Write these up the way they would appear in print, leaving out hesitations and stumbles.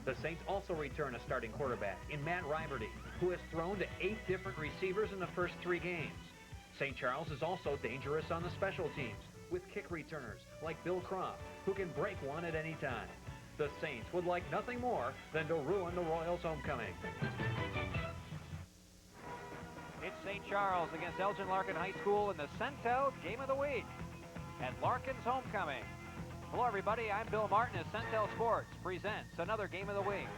The Saints also return a starting quarterback in Matt Riverty, who has thrown to 8 different receivers in the first 3 games. St. Charles is also dangerous on the special teams, with kick returners like Bill Croft, who can break one at any time. The Saints would like nothing more than to ruin the Royals' homecoming. It's St. Charles against Elgin Larkin High School in the Centel Game of the Week at Larkin's homecoming. Hello, everybody. I'm Bill Martin as Centel Sports presents another Game of the Week.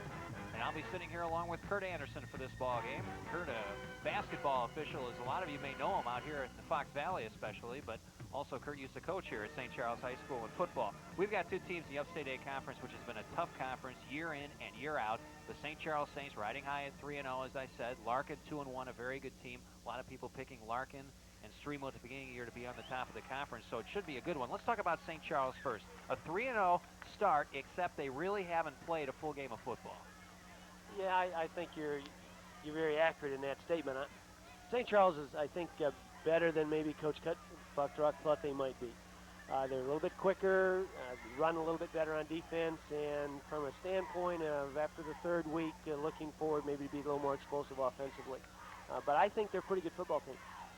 And I'll be sitting here along with Kurt Anderson for this ball game. Kurt, a basketball official, as a lot of you may know him out here in the Fox Valley especially, but also Kurt used to coach here at St. Charles High School in football. We've got 2 teams in the Upstate A Conference, which has been a tough conference year in and year out. The St. Charles Saints riding high at 3-0, as I said. Larkin 2-1, a very good team. A lot of people picking Larkin and Streamwood at the beginning of the year to be on the top of the conference, so it should be a good one. Let's talk about St. Charles first. A 3-0 start, except they really haven't played a full game of football. Yeah, I think you're very accurate in that statement. St. Charles is, I think, better than maybe Coach Buckdrock thought they might be. They're a little bit quicker, run a little bit better on defense, and from a standpoint of after the 3rd week, looking forward maybe to be a little more explosive offensively. But I think they're a pretty good football team.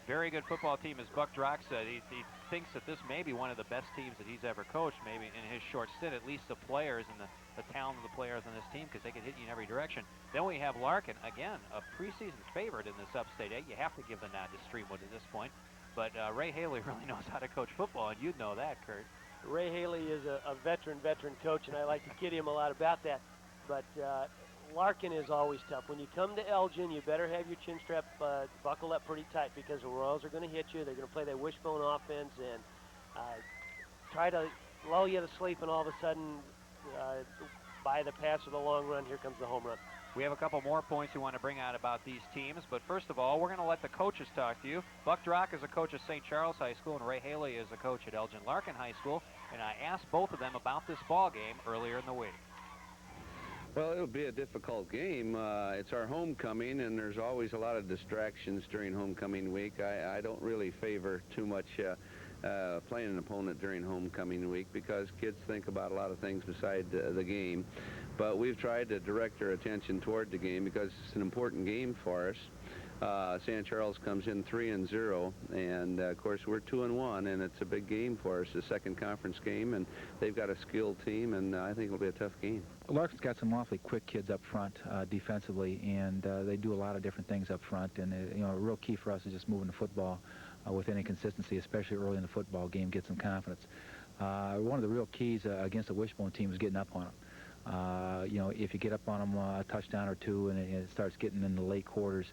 Very good football team, as Buck Drock said. He thinks that this may be one of the best teams that he's ever coached, maybe in his short stint, at least the players and the talent of the players on this team, because they can hit you in every direction. Then we have Larkin, again, a preseason favorite in this Upstate 8. You have to give the nod to Streamwood at this point. But Ray Haley really knows how to coach football, and you'd know that, Kurt. Ray Haley is a veteran coach, and I like to kid him a lot about that. But Larkin is always tough. When you come to Elgin, you better have your chin strap buckled up pretty tight, because the Royals are going to hit you. They're going to play that wishbone offense and try to lull you to sleep, and all of a sudden, by the pass or the long run, here comes the home run. We have a couple more points we want to bring out about these teams, but first of all, we're going to let the coaches talk to you. Buck Drock is a coach at St. Charles High School, and Ray Haley is a coach at Elgin Larkin High School, and I asked both of them about this ball game earlier in the week. Well, it'll be a difficult game. It's our homecoming, and there's always a lot of distractions during homecoming week. I don't really favor too much playing an opponent during homecoming week, because kids think about a lot of things beside the game. But we've tried to direct our attention toward the game because it's an important game for us. St. Charles comes in 3-0, and of course we're 2-1, and it's a big game for us, the second conference game, and they've got a skilled team, and I think it'll be a tough game. Larkin's got some awfully quick kids up front defensively, and they do a lot of different things up front, and you know, a real key for us is just moving the football with any consistency, especially early in the football game, get some confidence. One of the real keys against a wishbone team is getting up on them. You know, if you get up on them a touchdown or two and it starts getting in the late quarters,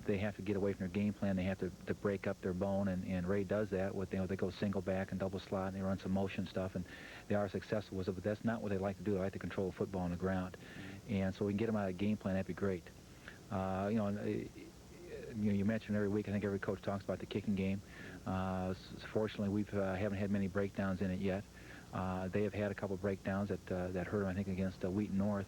they have to get away from their game plan. They have to break up their bone, and Ray does that. They go single back and double slot, and they run some motion stuff, and they are successful with it, but that's not what they like to do. They like to control the football on the ground. And so we can get them out of the game plan, that'd be great. You mentioned every week, I think every coach talks about the kicking game. Fortunately, we haven't had many breakdowns in it yet. They have had a couple of breakdowns that hurt them, I think, against Wheaton North.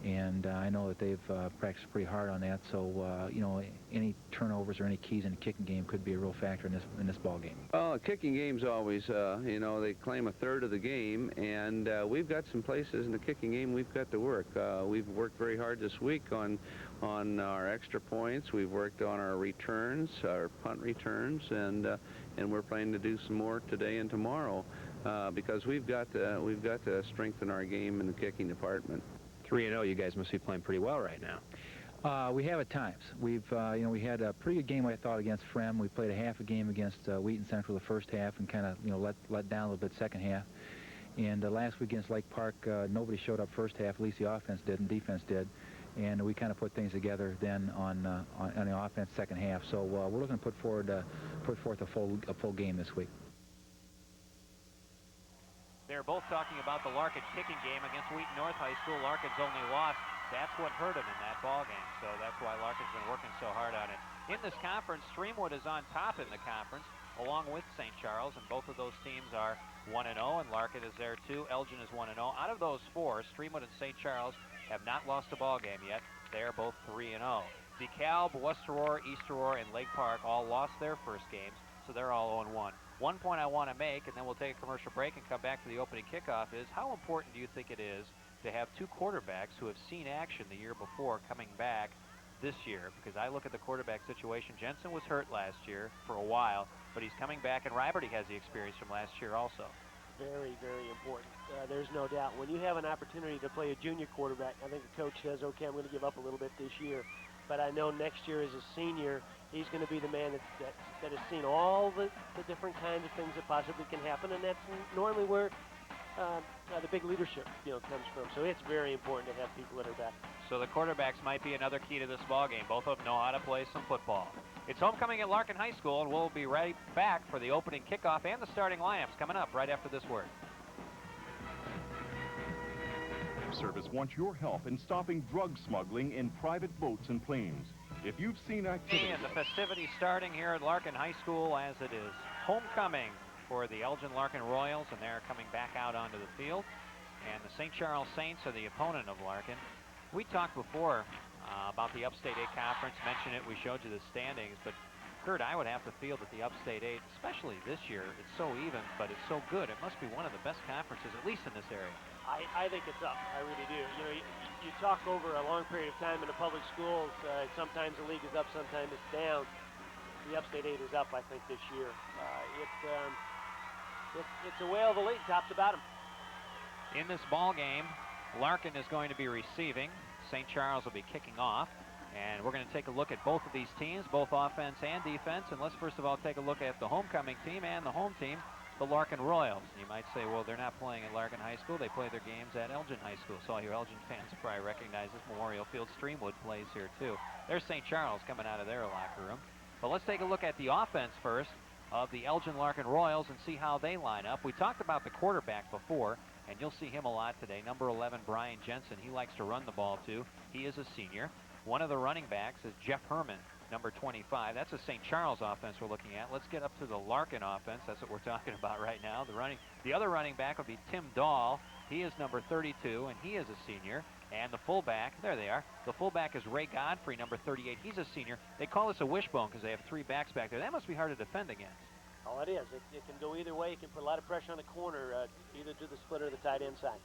And I know that they've practiced pretty hard on that. So, you know, any turnovers or any keys in the kicking game could be a real factor in this ball game. Well, kicking game's always, you know, they claim a third of the game, and we've got some places in the kicking game we've got to work. We've worked very hard this week on our extra points. We've worked on our returns, our punt returns, and we're planning to do some more today and tomorrow because we've got to strengthen our game in the kicking department. 3-0, you guys must be playing pretty well right now. We have at times. We had a pretty good game, I thought, against Frem. We played a half a game against Wheaton Central the first half and kind of, you know, let down a little bit second half. And last week against Lake Park, nobody showed up first half. At least the offense did and defense did. And we kind of put things together then on the offense second half. So we're looking to put forth a full game this week. They're both talking about the Larkin kicking game against Wheaton North High School. Larkin's only lost. That's what hurt him in that ball game. So that's why Larkin's been working so hard on it. In this conference, Streamwood is on top in the conference, along with St. Charles, and both of those teams are 1-0, and Larkin is there too. Elgin is 1-0. Out of those four, Streamwood and St. Charles have not lost a ball game yet. They are both 3-0. DeKalb, West Aurora, East Aurora, and Lake Park all lost their first games, so they're all 0-1. One point I want to make, and then we'll take a commercial break and come back to the opening kickoff, is how important do you think it is to have two quarterbacks who have seen action the year before coming back this year, because I look at the quarterback situation. Jensen was hurt last year for a while, but he's coming back, and Riberty has the experience from last year also. Very, very important. There's no doubt. When you have an opportunity to play a junior quarterback, I think the coach says, okay, I'm going to give up a little bit this year. But I know next year as a senior, he's going to be the man that has seen all the different kinds of things that possibly can happen, and that's normally where the big leadership comes from. So it's very important to have people that are back. So the quarterbacks might be another key to this ball game. Both of them know how to play some football. It's homecoming at Larkin High School, and we'll be right back for the opening kickoff and the starting lineups coming up right after this word. Service wants your help in stopping drug smuggling in private boats and planes. If you've seen activity... And the festivities starting here at Larkin High School as it is homecoming for the Elgin Larkin Royals, and they're coming back out onto the field. And the St. Charles Saints are the opponent of Larkin. We talked before about the Upstate 8 Conference, mentioned it, we showed you the standings, but Kurt, I would have to feel that the Upstate 8, especially this year, it's so even, but it's so good. It must be one of the best conferences, at least in this area. I think it's up. I really do. You talk over a long period of time in the public schools. Sometimes the league is up, sometimes it's down. The Upstate 8 is up, I think, this year. It's a whale of a league, top to bottom. In this ball game, Larkin is going to be receiving. St. Charles will be kicking off. And we're going to take a look at both of these teams, both offense and defense. And let's first of all take a look at the homecoming team and the home team, the Larkin Royals. You might say, well, they're not playing at Larkin High School. They play their games at Elgin High School. So all your Elgin fans probably recognize this. Memorial Field Streamwood plays here too. There's St. Charles coming out of their locker room. But let's take a look at the offense first of the Elgin Larkin Royals and see how they line up. We talked about the quarterback before, and you'll see him a lot today. Number 11, Brian Jensen. He likes to run the ball too. He is a senior. One of the running backs is Jeff Herman, number 25. That's a St. Charles offense we're looking at. Let's get up to the Larkin offense. That's what we're talking about right now. The other running back will be Tim Dahl. He is number 32, and he is a senior. And the fullback, there they are. The fullback is Ray Godfrey, number 38. He's a senior. They call this a wishbone because they have three backs back there. That must be hard to defend against. Oh, it is. It can go either way. It can put a lot of pressure on the corner, either to the split or the tight end side.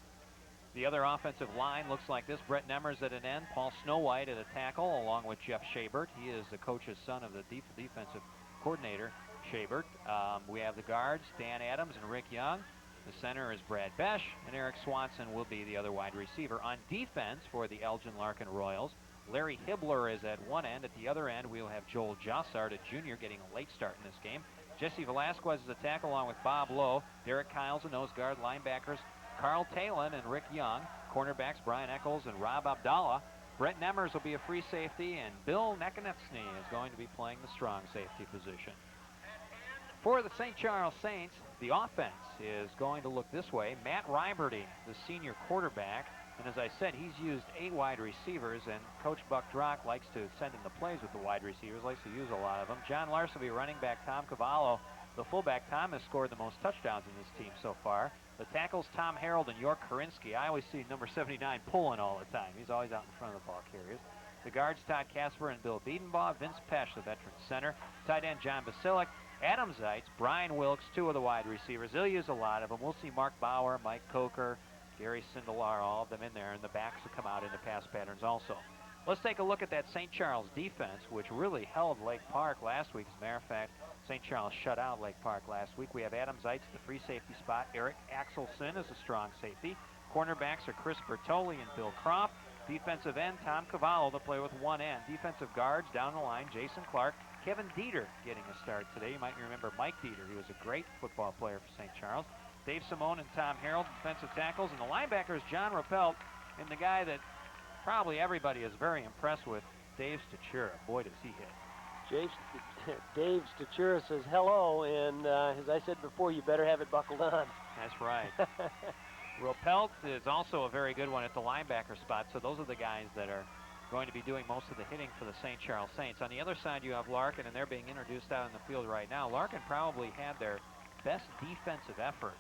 The other offensive line looks like this. Brett Nemmers at an end. Paul Snowhite at a tackle, along with Jeff Schabert. He is the coach's son of the defensive coordinator, Schabert. We have the guards, Dan Adams and Rick Young. The center is Brad Besch, and Eric Swanson will be the other wide receiver. On defense for the Elgin Larkin Royals, Larry Hibbler is at one end. At the other end, we'll have Joel Jossard, a junior, getting a late start in this game. Jesse Velasquez is a tackle along with Bob Lowe. Derek Kyle's a nose guard. Linebackers Carl Talon and Rick Young. Cornerbacks Brian Eccles and Rob Abdallah. Brett Nemmers will be a free safety, and Bill Nekonetsny is going to be playing the strong safety position. For the St. Charles Saints, the offense is going to look this way. Matt Riberty, the senior quarterback, and as I said, he's used 8 wide receivers, and Coach Buck Drock likes to send in the plays with the wide receivers, likes to use a lot of them. John Larson will be running back. Tom Cavallo, the fullback. Tom has scored the most touchdowns in this team so far. The tackles, Tom Harold and York Karinsky. I always see number 79 pulling all the time. He's always out in front of the ball carriers. The guards, Todd Casper and Bill Biedenbaugh. Vince Pesch, the veteran center. Tight end, John Basilic. Adam Zeitz, Brian Wilkes, 2 of the wide receivers. They'll use a lot of them. We'll see Mark Bauer, Mike Coker, Gary Sindelar, all of them in there, and the backs will come out into pass patterns also. Let's take a look at that St. Charles defense, which really held Lake Park last week. As a matter of fact, St. Charles shut out Lake Park last week. We have Adam Zeitz, the free safety spot. Eric Axelson is a strong safety. Cornerbacks are Chris Bertoli and Bill Croft. Defensive end, Tom Cavallo, to play with one end. Defensive guards down the line, Jason Clark. Kevin Dieter getting a start today. You might remember Mike Dieter. He was a great football player for St. Charles. Dave Simone and Tom Harold, defensive tackles. And the linebackers, John Rappelt, and the guy that probably everybody is very impressed with, Dave Stachura. Boy, does he hit. Dave Stachura says hello, and as I said before, you better have it buckled on. That's right. Rappelt is also a very good one at the linebacker spot, so those are the guys that are going to be doing most of the hitting for the St. Charles Saints. On the other side, you have Larkin, and they're being introduced out in the field right now. Larkin probably had their best defensive effort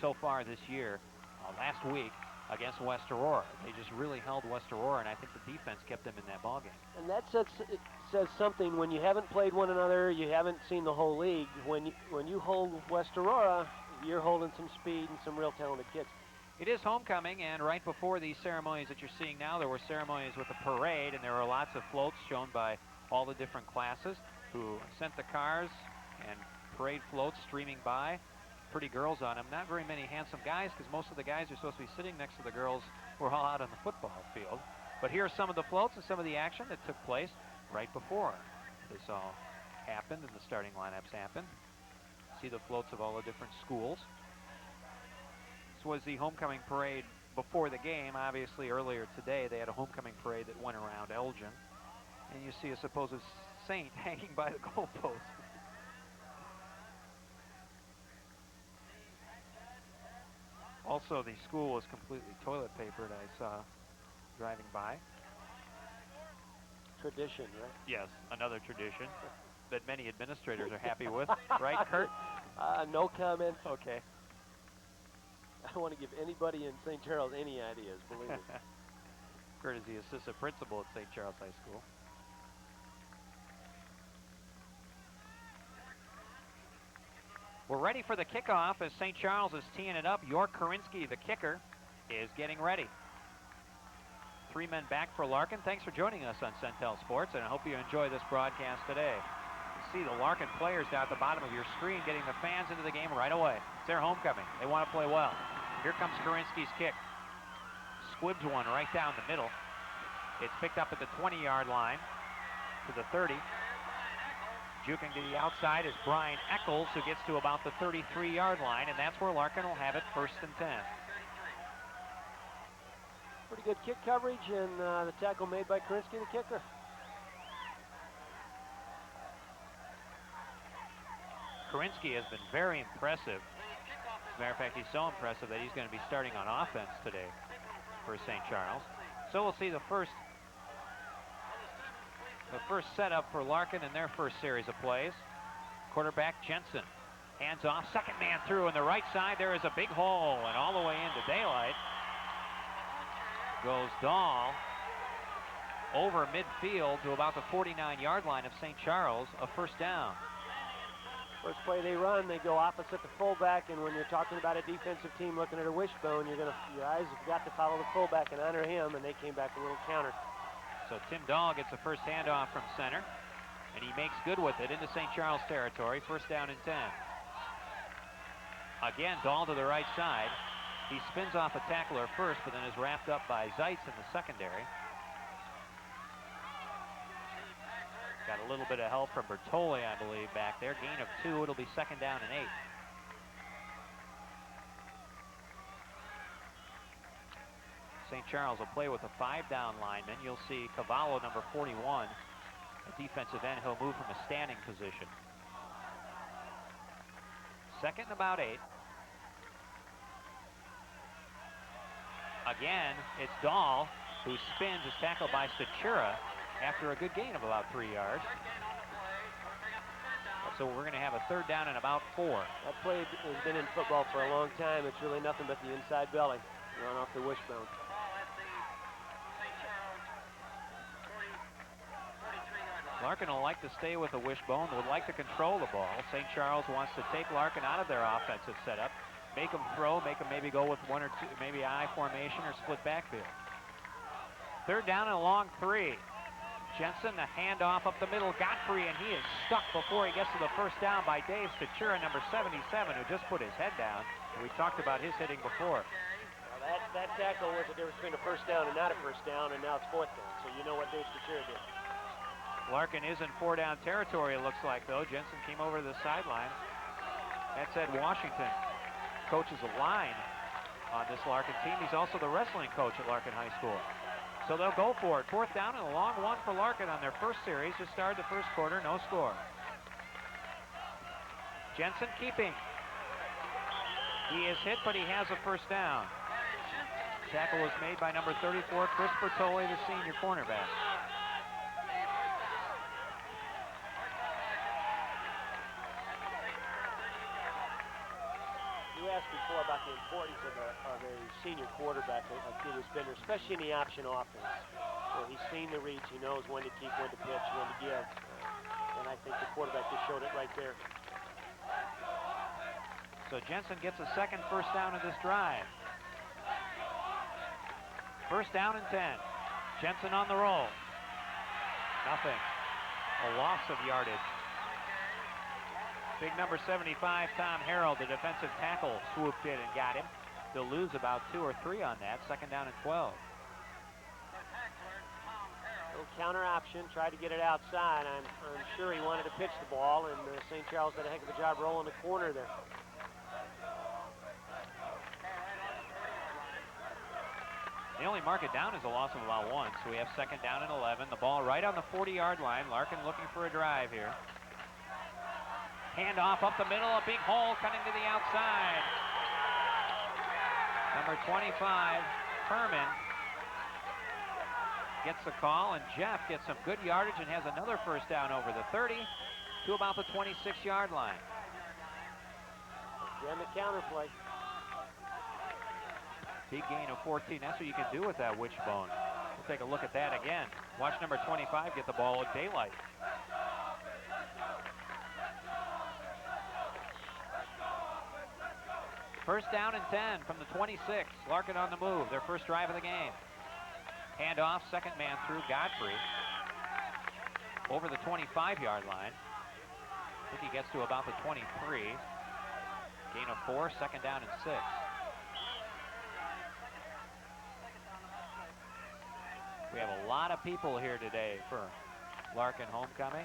so far this year, last week, against West Aurora. They just really held West Aurora, and I think the defense kept them in that ballgame. And that says something. When you haven't played one another, you haven't seen the whole league. When you hold West Aurora, you're holding some speed and some real talented kids. It is homecoming, and right before these ceremonies that you're seeing now, there were ceremonies with a parade, and there were lots of floats shown by all the different classes who sent the cars and parade floats streaming by. Pretty girls on them. Not very many handsome guys, because most of the guys are supposed to be sitting next to the girls who are all out on the football field. But here are some of the floats and some of the action that took place right before this all happened and the starting lineups happened. See the floats of all the different schools. This was the homecoming parade before the game. Obviously, earlier today, they had a homecoming parade that went around Elgin. And you see a supposed saint hanging by the goalpost. Also, the school was completely toilet papered, I saw driving by. Tradition, right? Yes, another tradition that many administrators are happy with. Right, Kurt? No comment. Okay. I don't want to give anybody in St. Charles any ideas, believe me. Kurt is the assistant principal at St. Charles High School. We're ready for the kickoff as St. Charles is teeing it up. York Korinsky, the kicker, is getting ready. 3 men back for Larkin. Thanks for joining us on Centel Sports, and I hope you enjoy this broadcast today. You see the Larkin players down at the bottom of your screen getting the fans into the game right away. It's their homecoming. They want to play well. Here comes Korinsky's kick. Squibs one right down the middle. It's picked up at the 20-yard line to the 30. Juking to the outside is Brian Eccles, who gets to about the 33-yard line, and that's where Larkin will have it, 1st and 10. Pretty good kick coverage, and the tackle made by Korinsky, the kicker. Korinsky has been very impressive. As a matter of fact, he's so impressive that he's going to be starting on offense today for St. Charles. So we'll see the first setup for Larkin in their first series of plays. Quarterback Jensen hands off, second man through on the right side. There is a big hole, and all the way into daylight goes Dahl over midfield to about the 49-yard line of St. Charles, a 1st down. First play they run, they go opposite the fullback, and when you're talking about a defensive team looking at a wishbone, your eyes have got to follow the fullback and honor him, and they came back a little counter. So Tim Dahl gets a first handoff from center, and he makes good with it into St. Charles territory, 1st down and 10. Again, Dahl to the right side. He spins off a tackler first, but then is wrapped up by Zeitz in the secondary. Got a little bit of help from Bertoli, I believe, back there. Gain of 2, it'll be 2nd down and 8. St. Charles will play with a 5-down lineman. You'll see Cavallo, number 41, a defensive end. He'll move from a standing position. 2nd and about 8. Again, it's Dahl who spins, is tackled by Stachura after a good gain of about 3 yards. So we're going to have a 3rd down and about 4. That play has been in football for a long time. It's really nothing but the inside belly, run off the wishbone. Larkin will like to stay with a wishbone, would like to control the ball. St. Charles wants to take Larkin out of their offensive setup, make him throw, make him maybe go with 1 or 2, maybe I formation or split backfield. 3rd down and a long 3. Jensen, a handoff up the middle. Godfrey, and he is stuck before he gets to the 1st down by Dave Stachura, number 77, who just put his head down. We talked about his hitting before. Well, that tackle was the difference between a 1st down and not a 1st down, and now it's 4th down. So you know what Dave Stachura did. Larkin is in 4-down territory, it looks like, though. Jensen came over to the sideline. That's Ed Washington, coaches a line on this Larkin team. He's also the wrestling coach at Larkin High School. So they'll go for it. 4th down and a long 1 for Larkin on their first series. Just started the 1st quarter, no score. Jensen keeping. He is hit, but he has a 1st down. Tackle was made by number 34, Chris Bertoli, the senior cornerback. You asked before about the importance of a senior quarterback like Peter Spender, especially in the option offense. Where he's seen the reads, he knows when to keep, when to pitch, when to give. And I think the quarterback just showed it right there. So Jensen gets a second 1st down of this drive. First down and 10. Jensen on the roll. Nothing. A loss of yardage. Big number 75, Tom Harrell, the defensive tackle, swooped in and got him. They'll lose about 2 or 3 on that. Second down and 12. Little counter option, tried to get it outside. I'm sure he wanted to pitch the ball, and St. Charles did a heck of a job rolling the corner there. They only mark it down as a loss of about 1, so we have second down and 11. The ball right on the 40-yard line. Larkin looking for a drive here. Hand off up the middle, a big hole cutting to the outside. Number 25, Herman, gets the call, and Jeff gets some good yardage and has another first down over the 30 to about the 26-yard line. Again, the counter play. Big gain of 14. That's what you can do with that wishbone. We'll take a look at that again. Watch number 25 get the ball at daylight. First down and 10 from the 26. Larkin on the move, their first drive of the game. Hand off, second man through, Godfrey. Over the 25-yard line. I think he gets to about the 23. Gain of 4, second down and 6. We have a lot of people here today for Larkin homecoming.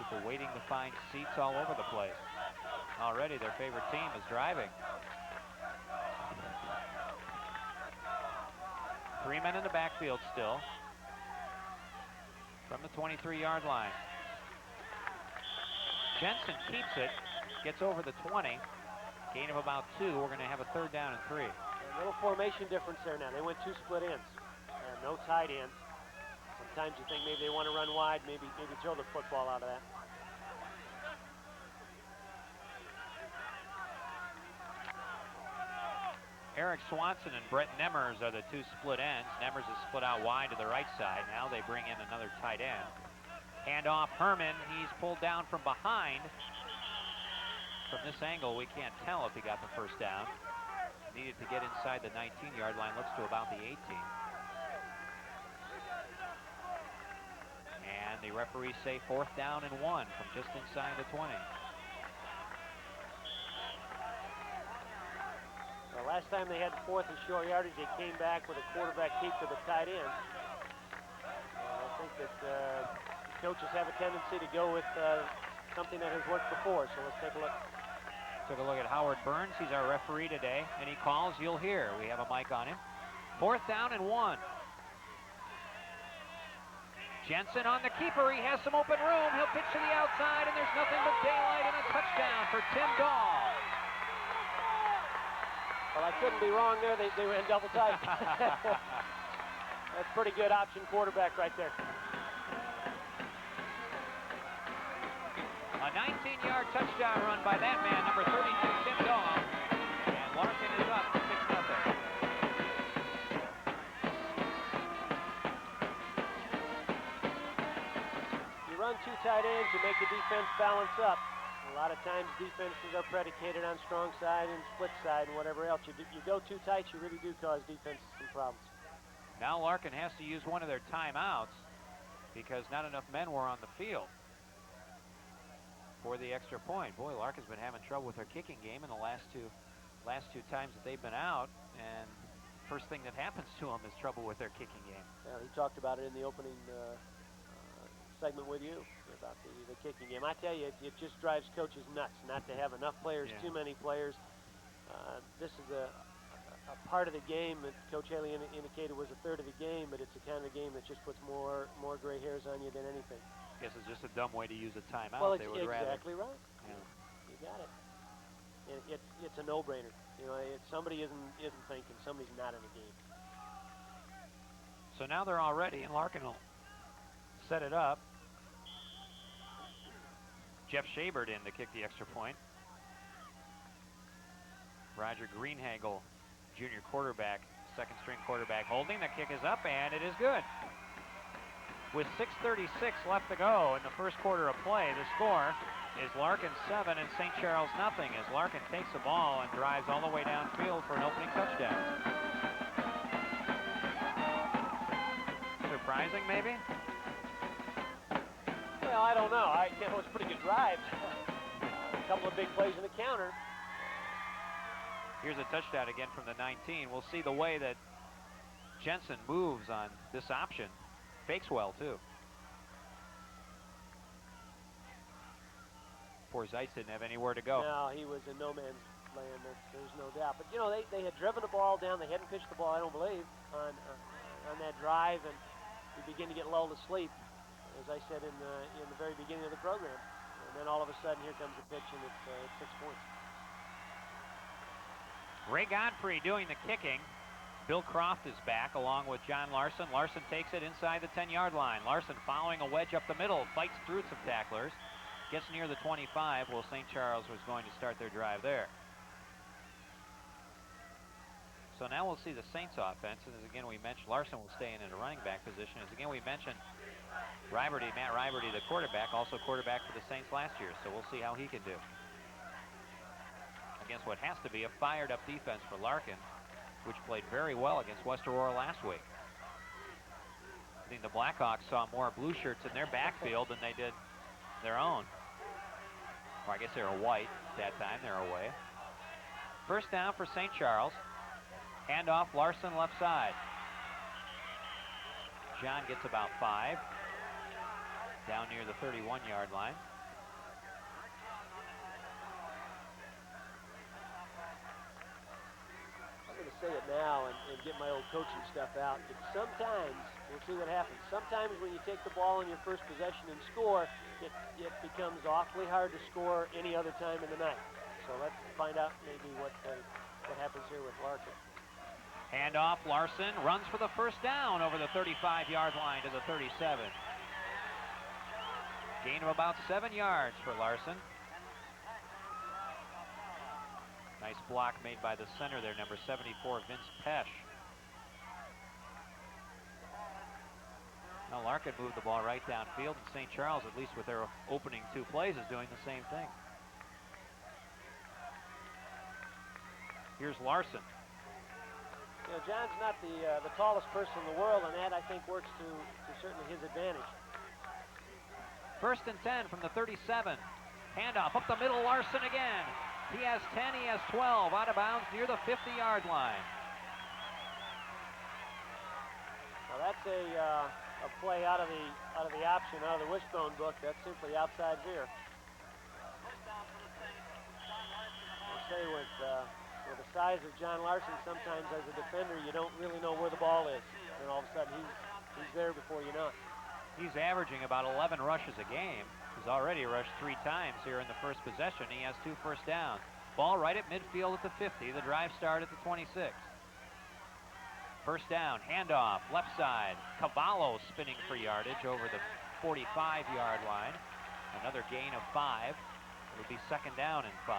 People waiting to find seats all over the place. Already their favorite team is driving. 3 men in the backfield still. From the 23-yard line. Jensen keeps it, gets over the 20. Gain of about 2. We're going to have a third down and 3. A little formation difference there now. They went 2 split ends. No tight end. Sometimes you think maybe they want to run wide, maybe throw the football out of that. Eric Swanson and Brett Nemmers are the 2 split ends. Nemmers is split out wide to the right side. Now they bring in another tight end. Hand off Herman. He's pulled down from behind. From this angle, we can't tell if he got the first down. Needed to get inside the 19-yard line. Looks to about the 18. And the referees say fourth down and 1 from just inside the 20. The last time they had 4th and short yardage, they came back with a quarterback keep to the tight end. And I think that coaches have a tendency to go with something that has worked before, so let's take a look. Took a look at Howard Burns. He's our referee today. Any calls you'll hear. We have a mic on him. Fourth down and 1. Jensen on the keeper. He has some open room. He'll pitch to the outside, and there's nothing but daylight and a touchdown for Tim Dahl. Well, I couldn't be wrong there. They ran double tight. That's pretty good option quarterback right there. A 19-yard touchdown run by that man, number 32, Tim Dahl. And Larkin is up 6-0. You run 2 tight ends, you make the defense balance up. A lot of times defenses are predicated on strong side and split side and whatever else. You go 2 tight, you really do cause defenses some problems. Now Larkin has to use one of their timeouts because not enough men were on the field for the extra point. Boy, Larkin's been having trouble with their kicking game in the last two times that they've been out, and first thing that happens to them is trouble with their kicking game. Yeah, he talked about it in the opening segment with you about the kicking game. I tell you, it just drives coaches nuts not to have enough players, too many players. This is a part of the game that Coach Haley indicated was a third of the game, but it's the kind of game that just puts more gray hairs on you than anything. I guess it's just a dumb way to use a timeout. Well, they it's would exactly rather. right. Yeah. You got it. It's a no-brainer. You know, if somebody isn't thinking, somebody's not in the game. So now they're all ready, and Larkin will set it up. Jeff Shabert in to kick the extra point. Roger Greenhagel, junior quarterback, second string quarterback, holding. The kick is up, and it is good. With 6:36 left to go in the first quarter of play, the score is Larkin 7 and St. Charles nothing, as Larkin takes the ball and drives all the way downfield for an opening touchdown. surprising, maybe? Well, I don't know. It was a pretty good drive. A couple of big plays in the counter. Here's a touchdown again from the 19. We'll see the way that Jensen moves on this option. Fakes well, too. Poor Zeitz didn't have anywhere to go. No, he was in no man's land. There's no doubt. But, you know, they had driven the ball down. They hadn't pitched the ball, I don't believe, on that drive, and you begin to get lulled to sleep, as I said in the very beginning of the program. And then all of a sudden, here comes the pitch, and it's 6 points. Ray Godfrey doing the kicking. Bill Croft is back along with John Larson. Larson takes it inside the 10-yard line. Larson following a wedge up the middle, fights through some tacklers. Gets near the 25. Well, St. Charles was going to start their drive there. So now we'll see the Saints offense. And as again we mentioned, Larson will stay in a running back position. As again we mentioned, Matt Riberty, the quarterback, also quarterback for the Saints last year. So we'll see how he can do against what has to be a fired-up defense for Larkin, which played very well against West Aurora last week. I think the Blackhawks saw more blue shirts in their backfield than they did their own. Or I guess they were white at that time. They're away. First down for St. Charles. Handoff, Larson left side. John gets about 5. Down near the 31-yard line. I'm going to say it now and get my old coaching stuff out. But sometimes, we'll see what happens. Sometimes when you take the ball in your first possession and score, it becomes awfully hard to score any other time in the night. So let's find out maybe what happens here with Larkin. Handoff, Larson runs for the first down over the 35-yard line to the 37. Gain of about 7 yards for Larson. Nice block made by the center there, number 74, Vince Pesh. Now Larkin moved the ball right downfield, and St. Charles, at least with their opening 2 plays, is doing the same thing. Here's Larson. You know, John's not the tallest person in the world, and that, I think, works to certainly his advantage. First and 10 from the 37. Handoff up the middle, Larson again. He has 10, he has 12, out of bounds near the 50-yard line. Well, that's a play out of the option, out of the wishbone book. That's simply outside veer. I'll say with the size of John Larson, sometimes as a defender, you don't really know where the ball is. And all of a sudden, he's there before you know it. He's averaging about 11 rushes a game. He's already rushed 3 times here in the first possession. He has 2 first downs. Ball right at midfield at the 50. The drive start at the 26. First down, handoff, left side. Cavallo spinning for yardage over the 45-yard line. Another gain of 5. It'll be second down and 5.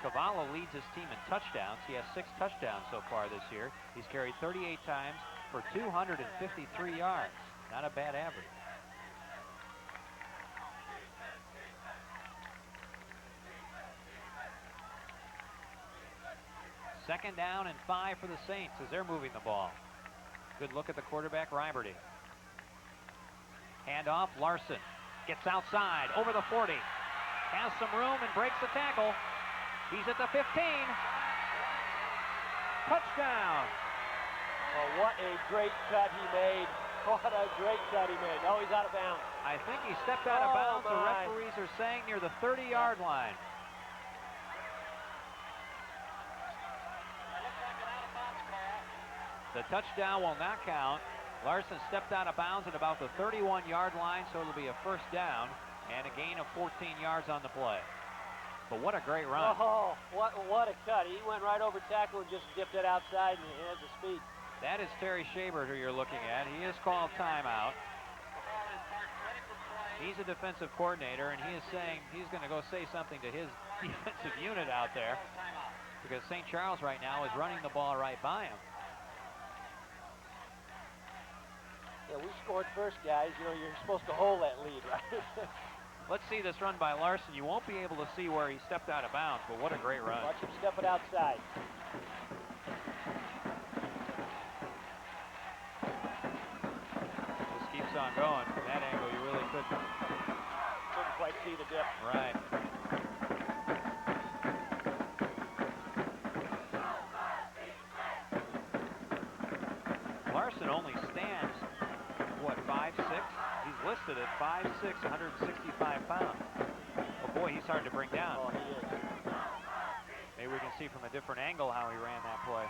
Cavallo leads his team in touchdowns. He has 6 touchdowns so far this year. He's carried 38 times for 253 yards. Not a bad average. Second down and 5 for the Saints as they're moving the ball. Good look at the quarterback, Riberty. Handoff, Larson gets outside, over the 40. Has some room and breaks the tackle. He's at the 15. Touchdown. Well, what a great cut he made. What a great cut he made. Oh, he's out of bounds. I think he stepped out of bounds. The referees are saying near the 30-yard line. The touchdown will not count. Larson stepped out of bounds at about the 31-yard line, so it'll be a first down and a gain of 14 yards on the play. But what a great run. Oh, what a cut. He went right over tackle and just dipped it outside, and he has the speed. That is Terry Schaber who you're looking at. He has called timeout. He's a defensive coordinator, and he is saying he's going to go say something to his defensive unit out there because St. Charles right now is running the ball right by him. Yeah, we scored first, guys. You know, you're supposed to hold that lead, right? Let's see this run by Larson. You won't be able to see where he stepped out of bounds, but what a great run. Watch him step it outside. on going. From that angle, you really couldn't quite see the dip. Right. Larson only stands, what, 5'6"? He's listed at 5'6", 165 pounds. Oh boy, he's hard to bring down. Oh, he is. Maybe we can see from a different angle how he ran that play.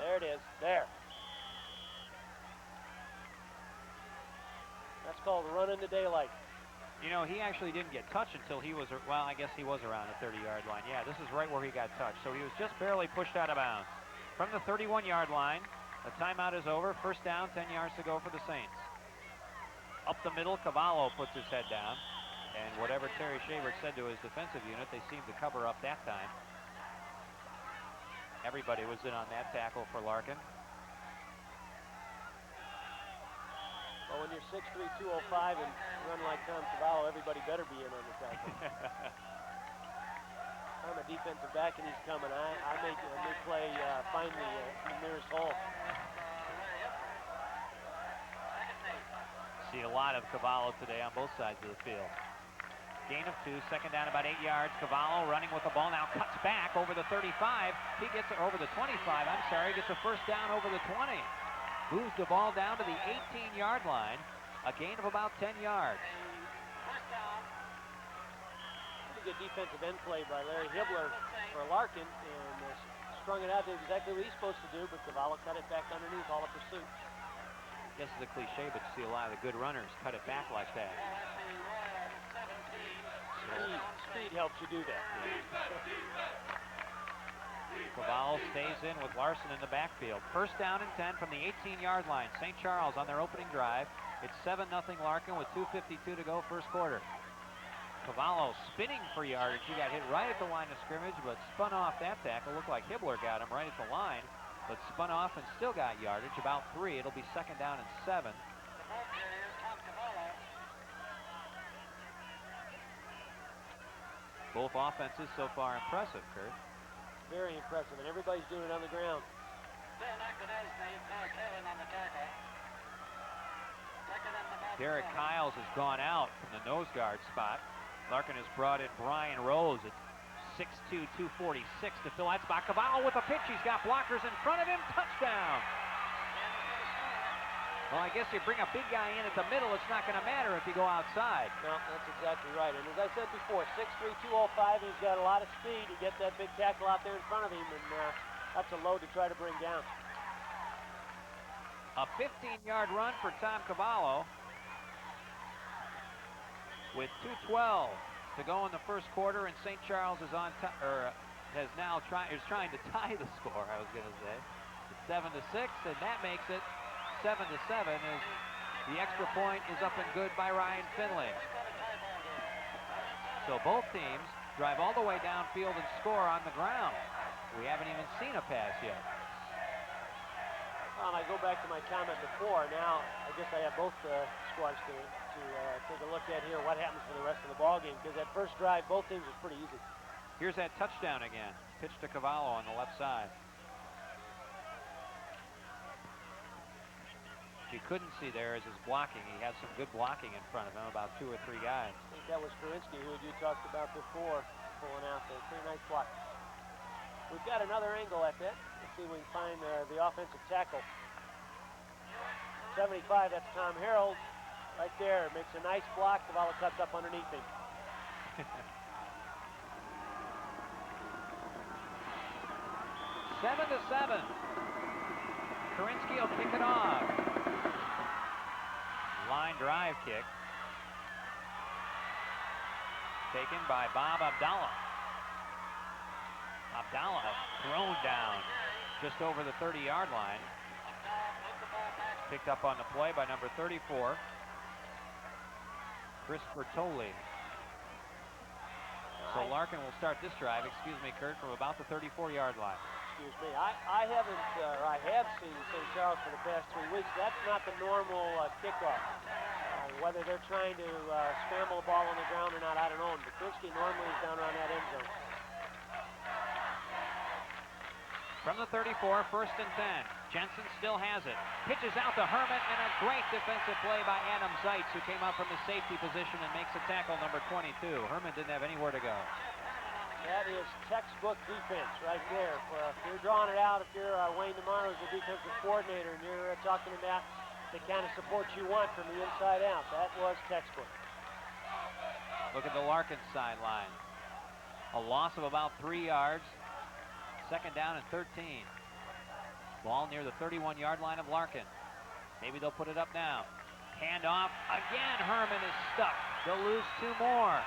There it is. There. That's called running the daylight. You know, he actually didn't get touched until he was, well, I guess he was around the 30-yard line. Yeah, this is right where he got touched. So he was just barely pushed out of bounds. From the 31-yard line, the timeout is over. First down, 10 yards to go for the Saints. Up the middle, Cavallo puts his head down. And whatever Terry Schaefer said to his defensive unit, they seemed to cover up that time. Everybody was in on that tackle for Larkin. Well, when you're 6'3", 205 and run like Tom Cavallo, everybody better be in on the tackle. I'm a defensive back and he's coming. I may play find the nearest hole. See a lot of Cavallo today on both sides of the field. Gain of 2, second down about 8 yards. Cavallo running with the ball now, cuts back over the 35. He gets it over the 25. I'm sorry, gets a first down over the 20. Moves the ball down to the 18-yard line. A gain of about 10 yards. Pretty good defensive end play by Larry Hibbler for Larkin, and strung it out to exactly what he's supposed to do, but Cavallo cut it back underneath, all of pursuit. I guess it's a cliche, but you see a lot of the good runners cut it back like that. Speed helps you do that. Cavallo stays in with Larson in the backfield. First down and 10 from the 18-yard line. St. Charles on their opening drive. It's 7-0 Larkin with 2:52 to go first quarter. Cavallo spinning for yardage. He got hit right at the line of scrimmage, but spun off that tackle. Looked like Hibbler got him right at the line, but spun off and still got yardage, about 3. It'll be second down and 7. Both offenses so far impressive, Kurt. Very impressive, and everybody's doing it on the ground. Derek Kiles has gone out from the nose guard spot. Larkin has brought in Brian Rose at 6'2", 246 to fill that spot. Cavallo with a pitch. He's got blockers in front of him. Touchdown. Well, I guess you bring a big guy in at the middle, it's not going to matter if you go outside. No, that's exactly right. And as I said before, 6'3", 205, he's got a lot of speed. He gets that big tackle out there in front of him, and that's a load to try to bring down. A 15-yard run for Tom Cavallo with 2:12 to go in the first quarter, and St. Charles is on is trying to tie the score, I was going to say. It's 7-6, and that makes it 7-7 as the extra point is up and good by Ryan Finley. So both teams drive all the way downfield and score on the ground. We haven't even seen a pass yet. Well, I go back to my comment before. Now, I guess I have both squads to take a look at here what happens for the rest of the ball game, because that first drive, both teams was pretty easy. Here's that touchdown again. Pitch to Cavallo on the left side. You couldn't see there is his blocking. He had some good blocking in front of him, about 2 or 3 guys. I think that was Karinsky, who you talked about before, pulling out there. Pretty nice block. We've got another angle at that. Let's see if we can find the offensive tackle. 75, that's Tom Harold. Right there, makes a nice block. Cavallo cuts up underneath him. 7-7. Karinsky will kick it off. Line drive kick. Taken by Bob Abdallah. Abdallah thrown down just over the 30-yard line. Picked up on the play by number 34, Chris Bertoli. So Larkin will start this drive, excuse me, Kurt, from about the 34-yard line. Excuse me, I have seen St. Charles for the past 3 weeks. That's not the normal kickoff. Whether they're trying to scramble the ball on the ground or not, I don't know. Karinsky normally is down around that end zone. From the 34, first and 10. Jensen still has it. Pitches out to Herman, and a great defensive play by Adam Zeitz, who came out from the safety position and makes a tackle, number 22. Herman didn't have anywhere to go. That is textbook defense right there. If you're drawing it out, if you're Wayne DeMar as the defensive coordinator, and you're talking about the kind of support you want from the inside out, that was textbook. Look at the Larkin sideline. A loss of about 3 yards. Second down and 13. Ball near the 31-yard line of Larkin. Maybe they'll put it up now. Handoff. Again, Herman is stuck. They'll lose 2 more.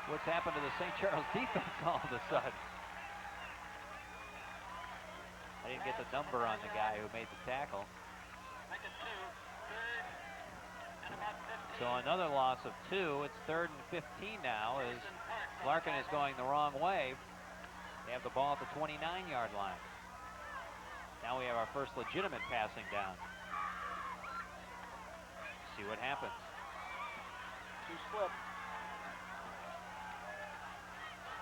What's happened to the St. Charles defense all of a sudden? I didn't get the number on the guy who made the tackle. So another loss of 2. It's 3rd and 15 now as Larkin is going the wrong way. They have the ball at the 29-yard line. Now we have our first legitimate passing down. See what happens. 2 slip.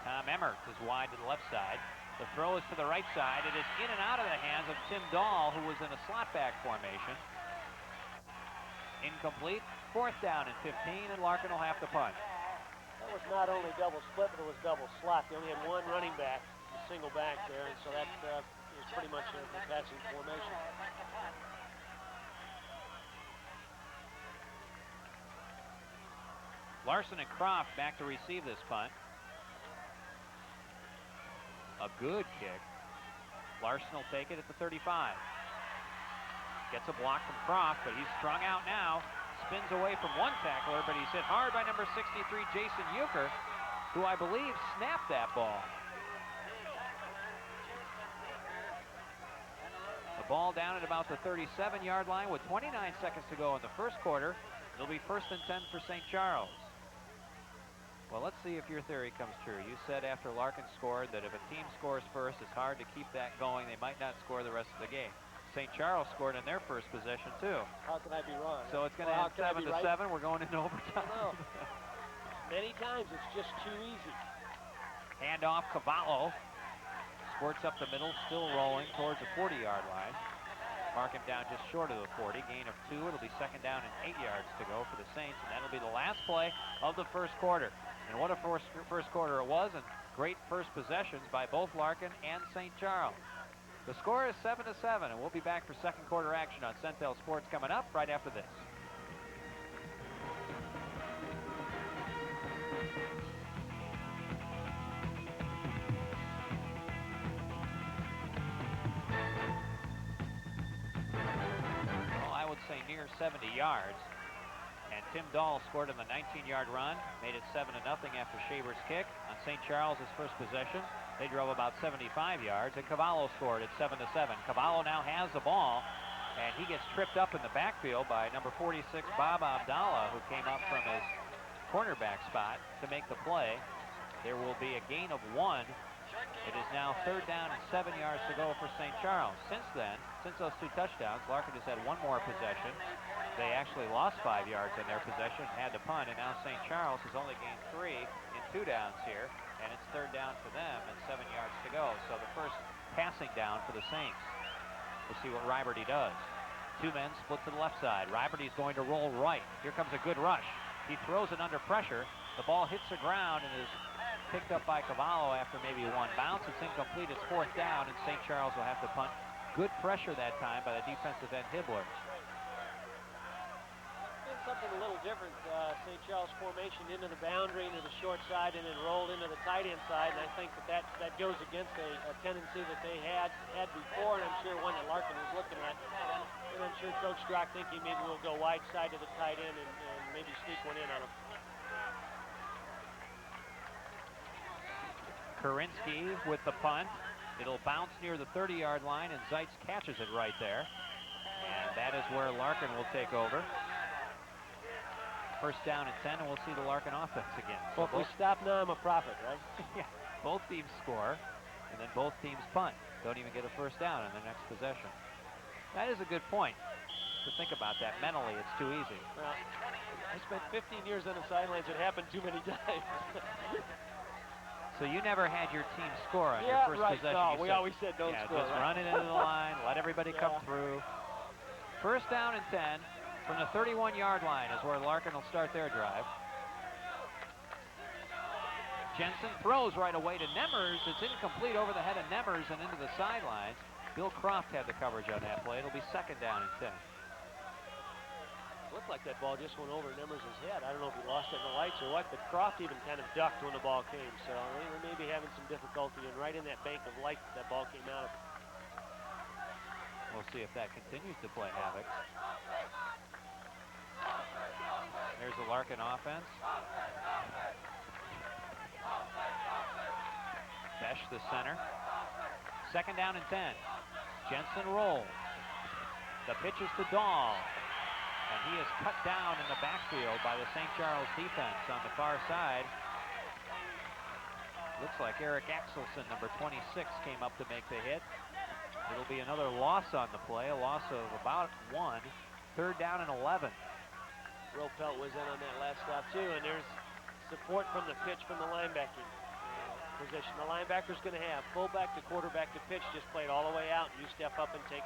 Tom Emmert is wide to the left side. The throw is to the right side. It is in and out of the hands of Tim Dahl, who was in a slot back formation. Incomplete. 4th down and 15, and Larkin will have to punt. That was not only double split, but it was double slot. They only had 1 running back, a single back there, and so that is pretty much a passing formation. Larson and Croft back to receive this punt. A good kick. Larson will take it at the 35. Gets a block from Croft, but he's strung out now. Spins away from one tackler, but he's hit hard by number 63, Jason Euchre, who I believe snapped that ball. The ball down at about the 37-yard line with 29 seconds to go in the first quarter. It'll be 1st and 10 for St. Charles. Well, let's see if your theory comes true. You said after Larkin scored that if a team scores first, it's hard to keep that going. They might not score the rest of the game. St. Charles scored in their first possession, too. How can I be wrong? So it's going to end 7-7. Right? We're going into overtime. Many times it's just too easy. Handoff, Cavallo. Squirts up the middle, still rolling towards the 40-yard line. Mark him down just short of the 40. Gain of 2. It'll be 2nd down and 8 yards to go for the Saints, and that'll be the last play of the first quarter. And what a first quarter it was, and great first possessions by both Larkin and St. Charles. The score is 7-7, and we'll be back for second quarter action on Centel Sports coming up right after this. Well, I would say near 70 yards. And Tim Dahl scored on the 19-yard run, made it 7-0 after Shaver's kick. On St. Charles' first possession, they drove about 75 yards, and Cavallo scored at 7-7. Cavallo now has the ball, and he gets tripped up in the backfield by number 46, Bob Abdallah, who came up from his cornerback spot to make the play. There will be a gain of 1. It is now 3rd down and 7 yards to go for St. Charles. Since then, since those 2 touchdowns, Larkin has had 1 more possession. They actually lost 5 yards in their possession, had to punt, and now St. Charles has only gained 3 in 2 downs here, and it's 3rd down for them and 7 yards to go. So the first passing down for the Saints. We'll see what Riberty does. 2 men split to the left side. Riberty's going to roll right. Here comes a good rush. He throws it under pressure. The ball hits the ground and is picked up by Cavallo after maybe 1 bounce. It's incomplete. It's 4th down, and St. Charles will have to punt. Good pressure that time by the defensive end, Hibbler. Something a little different, St. Charles formation into the boundary, into the short side, and then rolled into the tight end side, and I think that goes against a tendency that they had before, and I'm sure one that Larkin was looking at. And I'm sure Coach Strock thinking maybe we'll go wide side to the tight end and maybe sneak one in on him. Karinsky with the punt. It'll bounce near the 30-yard line, and Zeitz catches it right there. And that is where Larkin will take over. 1st down and 10, and we'll see the Larkin offense again. Well, if we stop now, I'm a prophet, right? Yeah, both teams score, and then both teams punt. Don't even get a 1st down in their next possession. That is a good point to think about that. Mentally, it's too easy. Well, I spent 15 years on the sidelines. It happened too many times. So you never had your team score on your first right. possession. No, You we said, always said don't score. Just Right? run it into the line, let everybody come through. First down and 10 from the 31-yard line is where Larkin will start their drive. Jensen throws right away to Nemmers. It's incomplete over the head of Nemmers and into the sidelines. Bill Croft had the coverage on that play. It'll be second down and 10. Looked like that ball just went over Nemmers' head. I don't know if he lost it in the lights or what, but Croft even kind of ducked when the ball came. So they may be having some difficulty, and right in that bank of light that ball came out of. We'll see if that continues to play havoc. There's the Larkin offense. Besh, the center. Second down and 10. Jensen rolls. The pitch is to Dahl. And he is cut down in the backfield by the St. Charles defense on the far side. Looks like Eric Axelson, number 26, came up to make the hit. It'll be another loss on the play, a loss of about 1. Third down and 11. Ropelt was in on that last stop too, and there's support from the pitch from the linebacking position. The linebacker's going to have fullback to quarterback to pitch, just play it all the way out, and you step up and take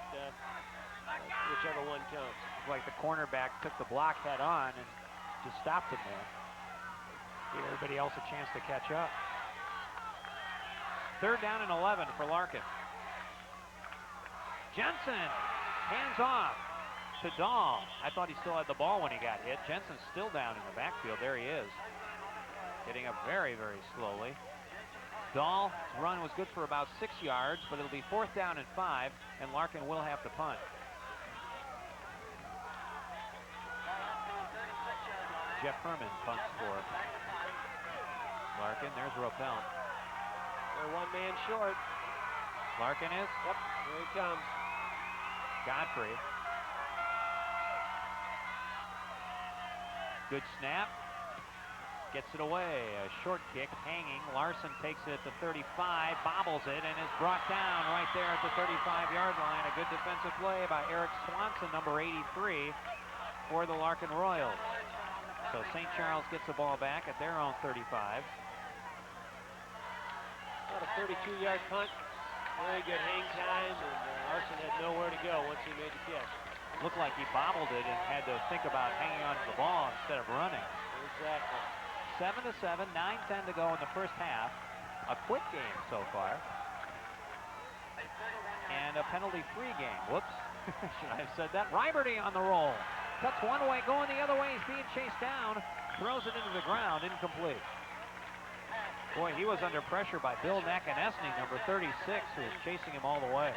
whichever one counts. Like the cornerback took the block head on and just stopped him there. Gave everybody else a chance to catch up. Third down and 11 for Larkin. Jensen, hands off to Dahl. I thought he still had the ball when he got hit. Jensen's still down in the backfield. There he is. Getting up very, very slowly. Dahl's run was good for about 6 yards, but it'll be fourth down and 5, and Larkin will have to punt. Jeff Herman punts for Larkin. There's Ropelt. They're one man short. Larkin is? Yep, here he comes. Godfrey. Good snap. Gets it away. A short kick hanging. Larson takes it at the 35, bobbles it, and is brought down right there at the 35-yard line. A good defensive play by Eric Swanson, number 83, for the Larkin Royals. So St. Charles gets the ball back at their own 35. About a 32-yard punt. Very good hang time, and Larson had nowhere to go once he made the catch. Looked like he bobbled it and had to think about hanging on to the ball instead of running. Exactly. 7-7, 9:10 to go in the first half. A quick game so far. And a penalty-free game. Whoops. Should I have said that? Riberty on the roll. Cuts one way, going the other way. He's being chased down. Throws it into the ground. Incomplete. Boy, he was under pressure by Bill Nakanesny, number 36, who was chasing him all the way.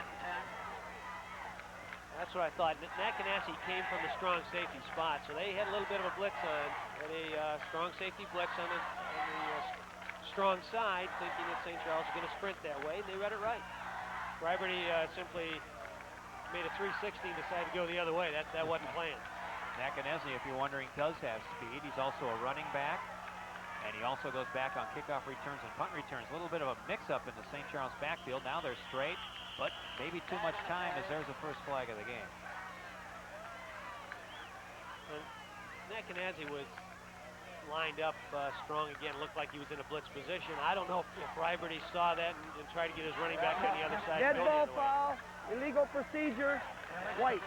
That's what I thought. Nakanesny came from the strong safety spot, so they had a little bit of a blitz on, a strong safety blitz on the strong side, thinking that St. Charles was going to sprint that way, and they read it right. Riberty simply made a 360 and decided to go the other way. That wasn't planned. Nakanesny, if you're wondering, does have speed. He's also a running back, and he also goes back on kickoff returns and punt returns. A little bit of a mix-up in the St. Charles backfield. Now they're straight, but maybe too much time as there's the first flag of the game. Nakanesny was lined up strong again. Looked like he was in a blitz position. I don't know if Riberty saw that and tried to get his running back on the other side. Dead ball foul, illegal procedure, white.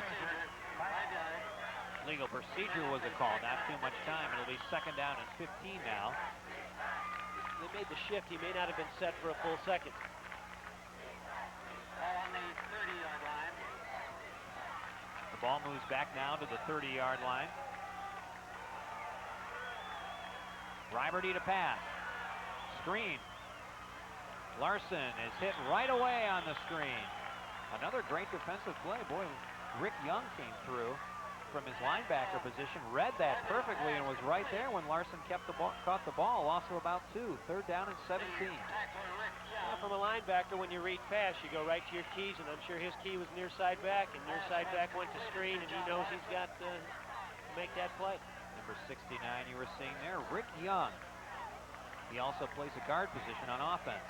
Legal procedure was a call, not too much time. It'll be second down and 15 now. They made the shift. He may not have been set for a full second. The ball moves back now to the 30-yard line. Riberty to pass. Screen. Larson is hit right away on the screen. Another great defensive play. Boy, Rick Young came through from his linebacker position, read that perfectly, and was right there when Larson caught the ball. Loss of about 2. Third down and 17. Well, from a linebacker, when you read fast, you go right to your keys, and I'm sure his key was near side back, and near side back went to screen, and he knows he's got to make that play. Number 69 you were seeing there, Rick Young. He also plays a guard position on offense.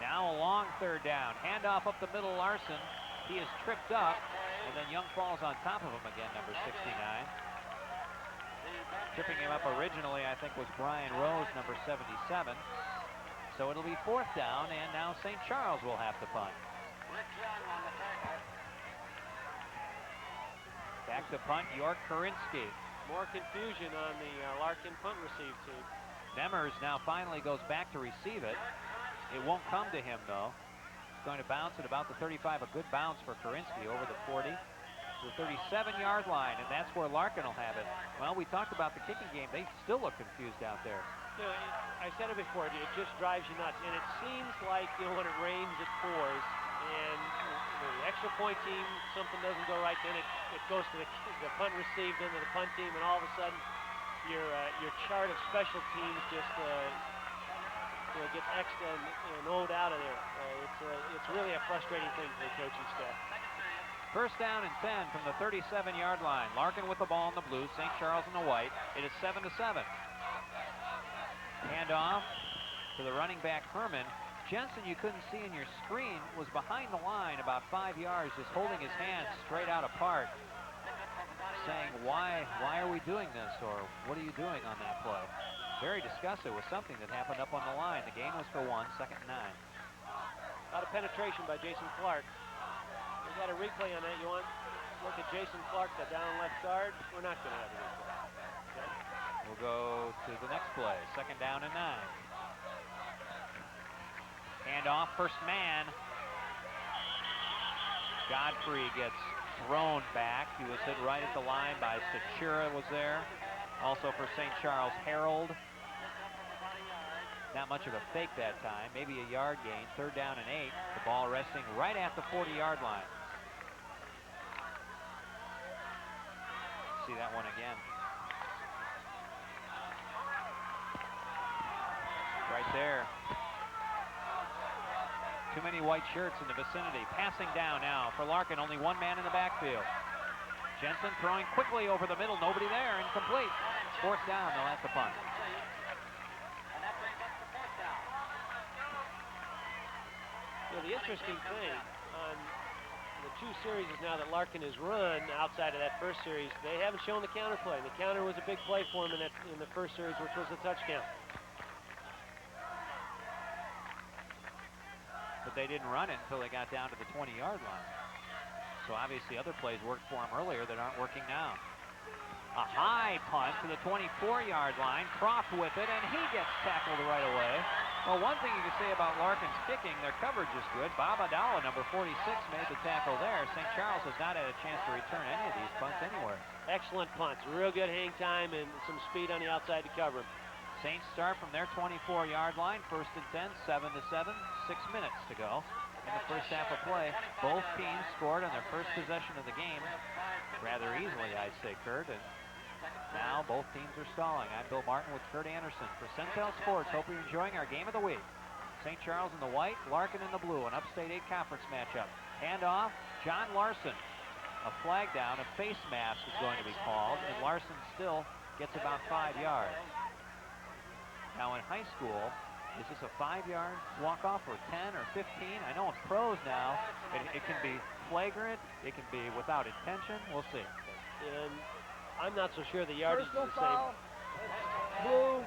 Now a long third down. Handoff up the middle, Larson. He is tripped up, and then Young falls on top of him again, number 69. Tripping him up originally, I think, was Brian Rose, number 77. So it'll be 4th down, and now St. Charles will have to punt. Back to punt, York Korinsky. More confusion on the Larkin punt receive team. Nemers now finally goes back to receive it. It won't come to him, though. It's going to bounce at about the 35, a good bounce for Korinsky over the 40. To the 37-yard line, and that's where Larkin will have it. Well, we talked about the kicking game. They still look confused out there. You know, I said it before, it just drives you nuts. And it seems like, you know, when it rains, it pours. And the extra point team, something doesn't go right, then it goes to the punt received into the punt team, and all of a sudden your chart of special teams just you know, gets X'd and O'd out of there. It's really a frustrating thing for the coaching staff. 1st down and 10 from the 37-yard line. Larkin with the ball in the blue, St. Charles in the white. It is 7-7. Handoff to the running back Herman. Jensen, you couldn't see in your screen, was behind the line about 5 yards, just holding his hands straight out apart, saying, why are we doing this, or what are you doing on that play? Very disgusted with something that happened up on the line. The game was for 1, 2nd and 9. A lot of penetration by Jason Clark. We got a replay on that. You want to look at Jason Clark, the down left guard? We're not going to have a replay. Okay. We'll go to the next play. 2nd down and 9. Handoff, first man. Godfrey gets thrown back. He was hit right at the line by Sachura was there. Also for St. Charles, Harold. Not much of a fake that time. Maybe a yard gain. 3rd down and 8. The ball resting right at the 40-yard line. See that one again. Right there. Too many white shirts in the vicinity. Passing down now for Larkin. Only one man in the backfield. Jensen throwing quickly over the middle. Nobody there. Incomplete. 4th down. They'll have to punt. You know, the interesting thing on the 2 series now that Larkin has run outside of that first series, they haven't shown the counter play. The counter was a big play for him in the first series, which was a touchdown. But they didn't run it until they got down to the 20-yard line. So obviously other plays worked for him earlier that aren't working now. A high punt to the 24-yard line. Croft with it, and he gets tackled right away. Well, one thing you can say about Larkin's kicking, their coverage is good. Bob Adala, number 46, made the tackle there. St. Charles has not had a chance to return any of these punts anywhere. Excellent punts. Real good hang time and some speed on the outside to cover him. Saints start from their 24-yard line. 1st and 10, 7-7, 6 minutes to go in the first half of play. Both teams scored on their first possession of the game rather easily, I'd say, Kurt. And now both teams are stalling. I'm Bill Martin with Kurt Anderson for Centel Sports. Hope you're enjoying our game of the week. St. Charles in the white, Larkin in the blue, an Upstate 8 conference matchup. Handoff, John Larson. A flag down, a face mask is going to be called, and Larson still gets about 5 yards. Now in high school, is this a 5-yard walk-off or 10 or 15? I know in pros now, it can be flagrant, it can be without intention. We'll see. And I'm not so sure the yardage is the same. Foul, blue,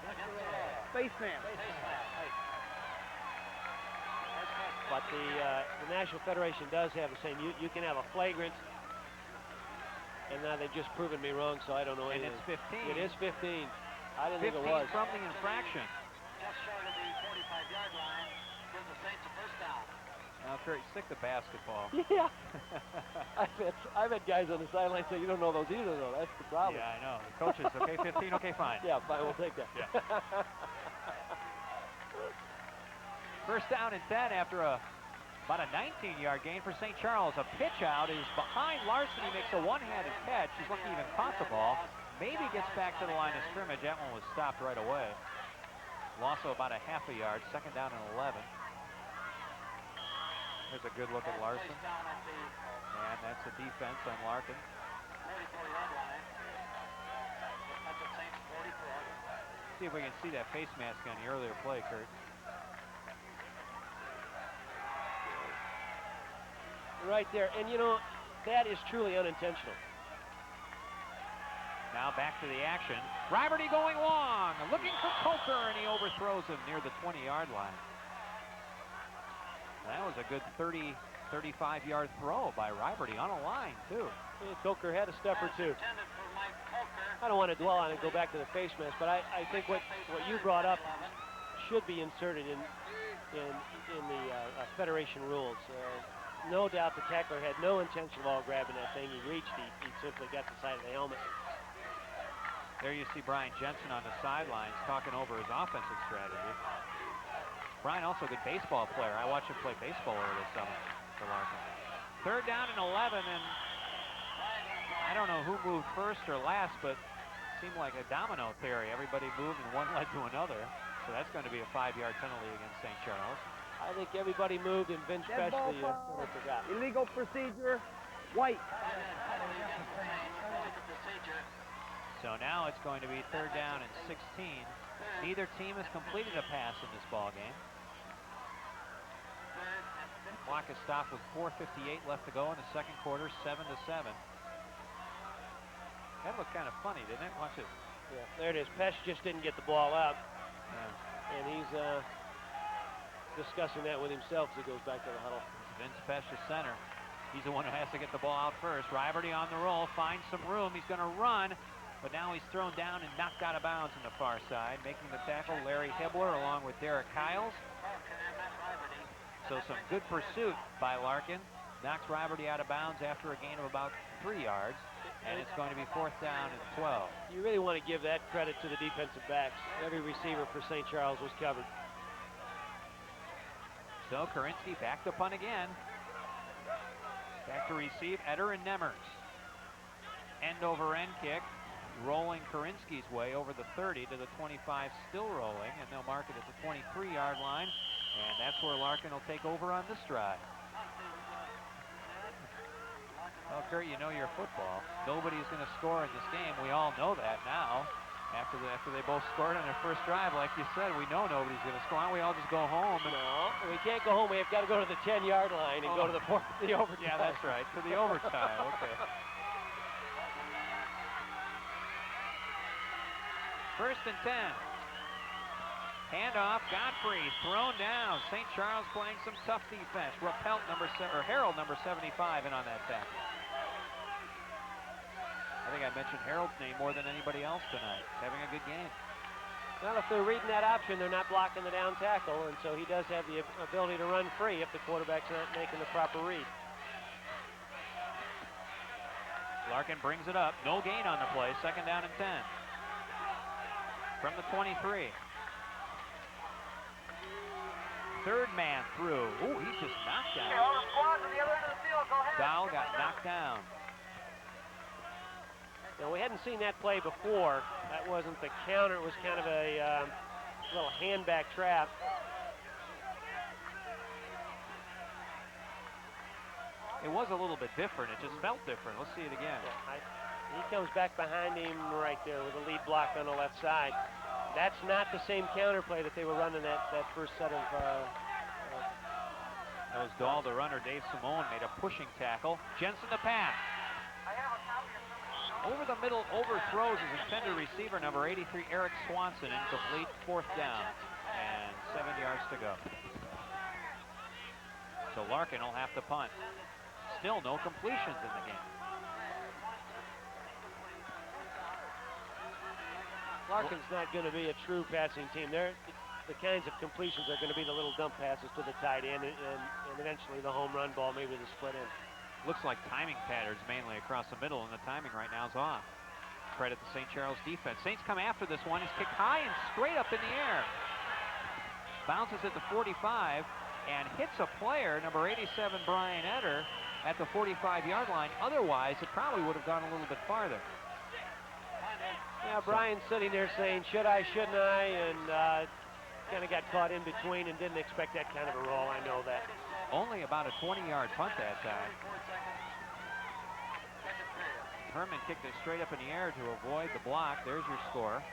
face man. But the National Federation does have the same. You can have a flagrant, and now they've just proven me wrong, so I don't know anything. And it's 15. It is 15. I didn't 15 think it was. from the infraction. Just short of the 45-yard line, gives the Saints a 1st down. Now, Kurt, stick to basketball. Yeah. I've had guys on the sideline say, you don't know those either, though. That's the problem. Yeah, I know. The coaches, okay, 15, okay, fine. Yeah, fine, we'll take that. Yeah. 1st down and 10 after about a 19-yard gain for St. Charles. A pitch out is behind Larson. He makes a one-handed catch. He's lucky he even caught the ball. Maybe gets back to the line of scrimmage. That one was stopped right away. Loss of about a half a yard. 2nd down and 11. There's a good look at Larson. And that's the defense on Larkin. 44-yard line. That's at Saints 44. See if we can see that face mask on the earlier play, Kurt. Right there. And, you know, that is truly unintentional. Now back to the action. Riberty going long, looking for Coker, and he overthrows him near the 20-yard line. That was a good 30, 35-yard throw by Riberty on a line, too. Yeah, Coker had a step or two. I don't want to dwell on it, go back to the face mask, but I think what you brought up should be inserted in the Federation rules. No doubt the tackler had no intention of all grabbing that thing. He reached, he simply got the side of the helmet. There you see Brian Jensen on the sidelines talking over his offensive strategy. Brian also a good baseball player. I watched him play baseball over the summer for Larkin. 3rd down and 11, and I don't know who moved first or last, but it seemed like a domino theory. Everybody moved and one led to another. So that's going to be a 5-yard penalty against St. Charles. I think everybody moved, and Vince Presley forgot. Illegal procedure, white. So now it's going to be 3rd down and 16. Neither team has completed a pass in this ball game. Clock is stopped with 4:58 left to go in the second quarter, 7-7. That looked kind of funny, didn't it? Watch it. Yeah, there it is. Pesh just didn't get the ball out. Yeah. And he's discussing that with himself as he goes back to the huddle. Vince Pesh, the center. He's the one who has to get the ball out first. Riberty on the roll, finds some room. He's going to run, but now he's thrown down and knocked out of bounds on the far side. Making the tackle, Larry Hibbler along with Derek Hiles. So some good pursuit by Larkin. Knocks Riberty out of bounds after a gain of about 3 yards. And it's going to be 4th down and 12. You really want to give that credit to the defensive backs. Every receiver for St. Charles was covered. So Karinsky back to punt again. Back to receive, Eder and Nemers. End over end kick, rolling Karinsky's way over the 30 to the 25, still rolling, and they'll mark it at the 23-yard line. And that's where Larkin will take over on this drive. Well, Kurt, you know your football. Nobody's going to score in this game. We all know that now. After they both scored on their first drive, like you said, we know nobody's going to score. Why don't we all just go home? No, we can't go home. We have got to go to the 10-yard line and go to the overtime. Yeah, that's right, to the overtime. Okay. 1st and 10. Handoff, Godfrey thrown down. St. Charles playing some tough defense. Harold, number 75, in on that tackle. I think I mentioned Harold's name more than anybody else tonight. Having a good game. Well, if they're reading that option, they're not blocking the down tackle, and so he does have the ability to run free if the quarterback's not making the proper read. Larkin brings it up. No gain on the play. 2nd down and 10. From the 23. 3rd man through. Ooh, he just knocked down. Dow got knocked down. Now, we hadn't seen that play before. That wasn't the counter. It was kind of a little hand-back trap. It was a little bit different. It just felt different. Let's see it again. Yeah, he comes back behind him right there with a lead block on the left side. That's not the same counter play that they were running that first set of... That was Dahl, the runner. Dave Simone made a pushing tackle. Jensen the pass. Over the middle, overthrows his intended receiver, number 83, Eric Swanson, incomplete, 4th down, and 7 yards to go. So Larkin will have to punt. Still no completions in the game. Larkin's not going to be a true passing team. The kinds of completions are going to be the little dump passes to the tight end and eventually the home run ball, maybe the split end. Looks like timing patterns mainly across the middle, and the timing right now is off. Credit the St. Charles defense. Saints come after this one. He's kicked high and straight up in the air. Bounces at the 45 and hits a player, number 87, Brian Eder, at the 45-yard line. Otherwise, it probably would have gone a little bit farther. Yeah, Brian's sitting there saying, should I, shouldn't I, and kind of got caught in between and didn't expect that kind of a roll. I know that. Only about a 20-yard punt that time. Herman kicked it straight up in the air to avoid the block. There's your score.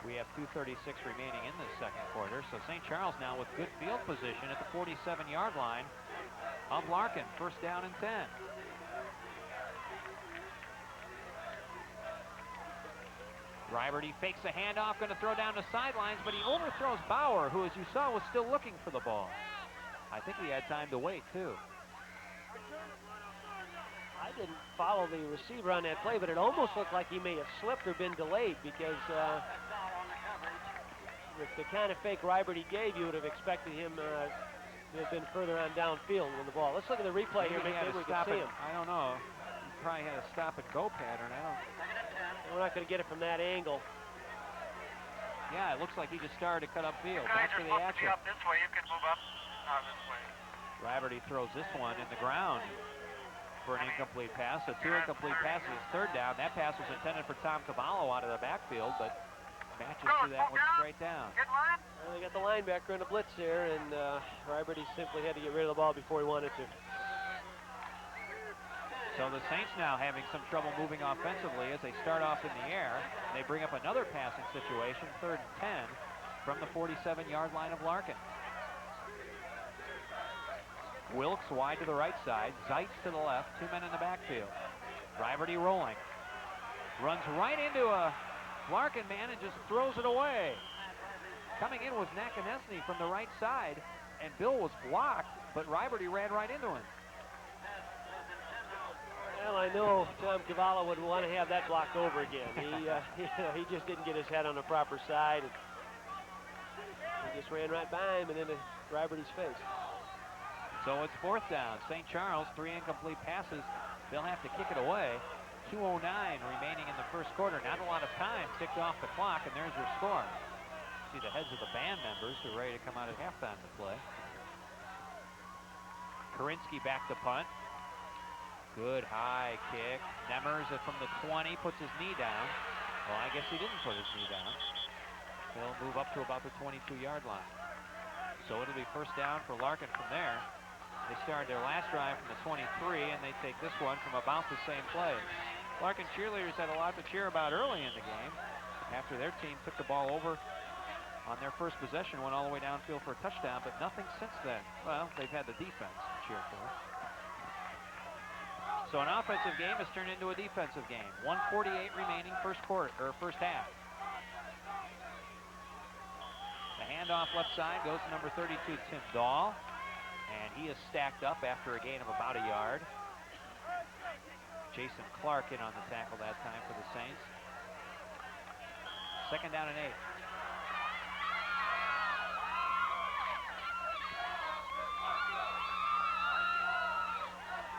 We have 2:36 remaining in the second quarter. So St. Charles now with good field position at the 47-yard line of Larkin. 1st down and 10. Riberty fakes a handoff, going to throw down the sidelines, but he overthrows Bauer, who, as you saw, was still looking for the ball. I think he had time to wait, too. I didn't follow the receiver on that play, but it almost looked like he may have slipped or been delayed because with the kind of fake Riberty gave, you would have expected him to have been further on downfield with the ball. Let's look at the replay here. Maybe we can see him. I don't know. He probably had a stop-and-go pattern. We're not going to get it from that angle. Yeah, it looks like he just started to cut upfield. Back to the action. Up this way, you can move up this way. Riberty throws this one in the ground for an incomplete pass. So 2 incomplete passes, third down. That pass was intended for Tom Cavallo out of the backfield, but matches through that one straight down. Well, they got the linebacker in a blitz here, and Riberty simply had to get rid of the ball before he wanted to. So the Saints now having some trouble moving offensively as they start off in the air. They bring up another passing situation, 3rd and 10, from the 47-yard line of Larkin. Wilkes wide to the right side, Zeitz to the left, 2 men in the backfield. Riberty rolling. Runs right into a Larkin man and just throws it away. Coming in was Nakanesny from the right side, and Bill was blocked, but Riberty ran right into him. Well, I know Tom Cavallo would want to have that blocked over again. He just didn't get his head on the proper side. And he just ran right by him and into Riberty's face. So it's 4th down. St. Charles, 3 incomplete passes. They'll have to kick it away. 2:09 remaining in the first quarter. Not a lot of time ticked off the clock, and there's your score. See the heads of the band members who are ready to come out at halftime to play. Karinsky back to punt. Good high kick. Nemers from the 20 puts his knee down. Well, I guess he didn't put his knee down. He'll move up to about the 22-yard line. So it'll be 1st down for Larkin from there. They started their last drive from the 23, and they take this one from about the same place. Larkin cheerleaders had a lot to cheer about early in the game after their team took the ball over on their first possession, went all the way downfield for a touchdown, but nothing since then. Well, they've had the defense to cheer for. So an offensive game has turned into a defensive game. 1:48 remaining first half. The handoff left side goes to number 32, Tim Dahl. And he is stacked up after a gain of about a yard. Jason Clark in on the tackle that time for the Saints. 2nd down and 8.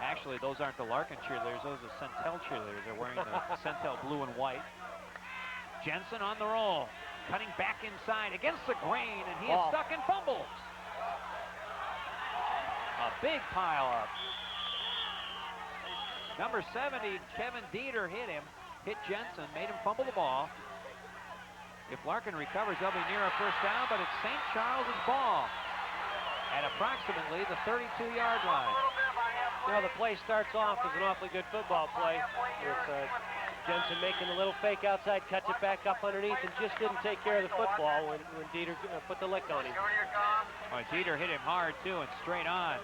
Actually, those aren't the Larkin cheerleaders. Those are Centel cheerleaders. They're wearing the Centel blue and white. Jensen on the roll. Cutting back inside against the grain, and he is stuck and fumbles. A big pile up. Number 70, Kevin Dieter hit Jensen, made him fumble the ball. If Larkin recovers, they'll be near a 1st down, but it's St. Charles' ball at approximately the 32-yard line. You know, the play starts off as an awfully good football play with Jensen making a little fake outside, cuts it back up underneath, and just didn't take care of the football when Dieter put the lick on him. Oh, Dieter hit him hard, too, and straight on.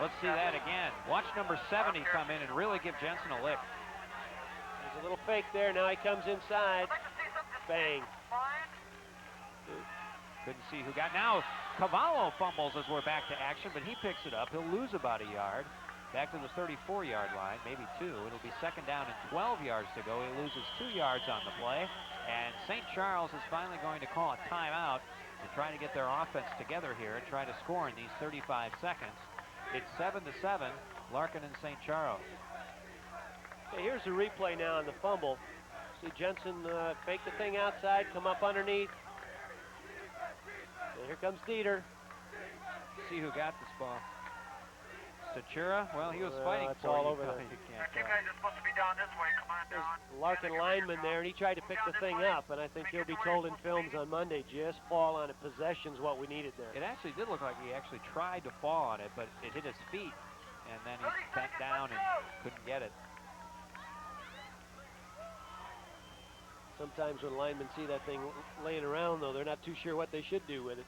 Let's see that again. Watch number 70 come in and really give Jensen a lick. There's a little fake there. Now he comes inside. Bang. Couldn't see who got. Now Cavallo fumbles as we're back to action, but he picks it up. He'll lose about a yard. Back to the 34-yard line, maybe 2. It'll be 2nd down and 12 yards to go. He loses 2 yards on the play. And St. Charles is finally going to call a timeout and try to get their offense together here and try to score in these 35 seconds. It's 7-7, Larkin and St. Charles. Okay, here's the replay now on the fumble. See Jensen fake the thing outside, come up underneath. And here comes Dieter. See who got this ball. Satura, well, he was fighting it's for all you. over there. You can't You guys are supposed to be down this way. Come on down. There's Larkin lineman there, and he tried to pick the thing up, and I think he'll be told in films on Monday, just fall on it. Possession's what we needed there. It actually did look like he actually tried to fall on it, but it hit his feet, and then he bent down and couldn't get it. Sometimes when linemen see that thing laying around, though, they're not too sure what they should do with it.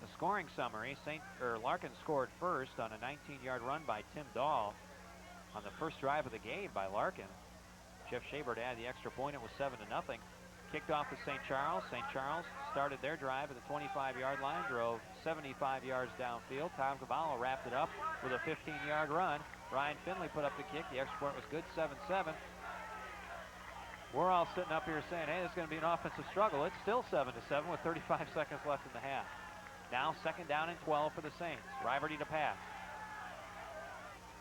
The scoring summary, Larkin scored first on a 19-yard run by Tim Dahl on the first drive of the game by Larkin. Jeff Schaber to add the extra point. It was 7-0. Kicked off to St. Charles. St. Charles started their drive at the 25-yard line, drove 75 yards downfield. Tom Cavallo wrapped it up with a 15-yard run. Ryan Finley put up the kick. The extra point was good, 7-7. We're all sitting up here saying, hey, this is going to be an offensive struggle. It's still 7-7 with 35 seconds left in the half. Now 2nd down and 12 for the Saints. Riverty to pass.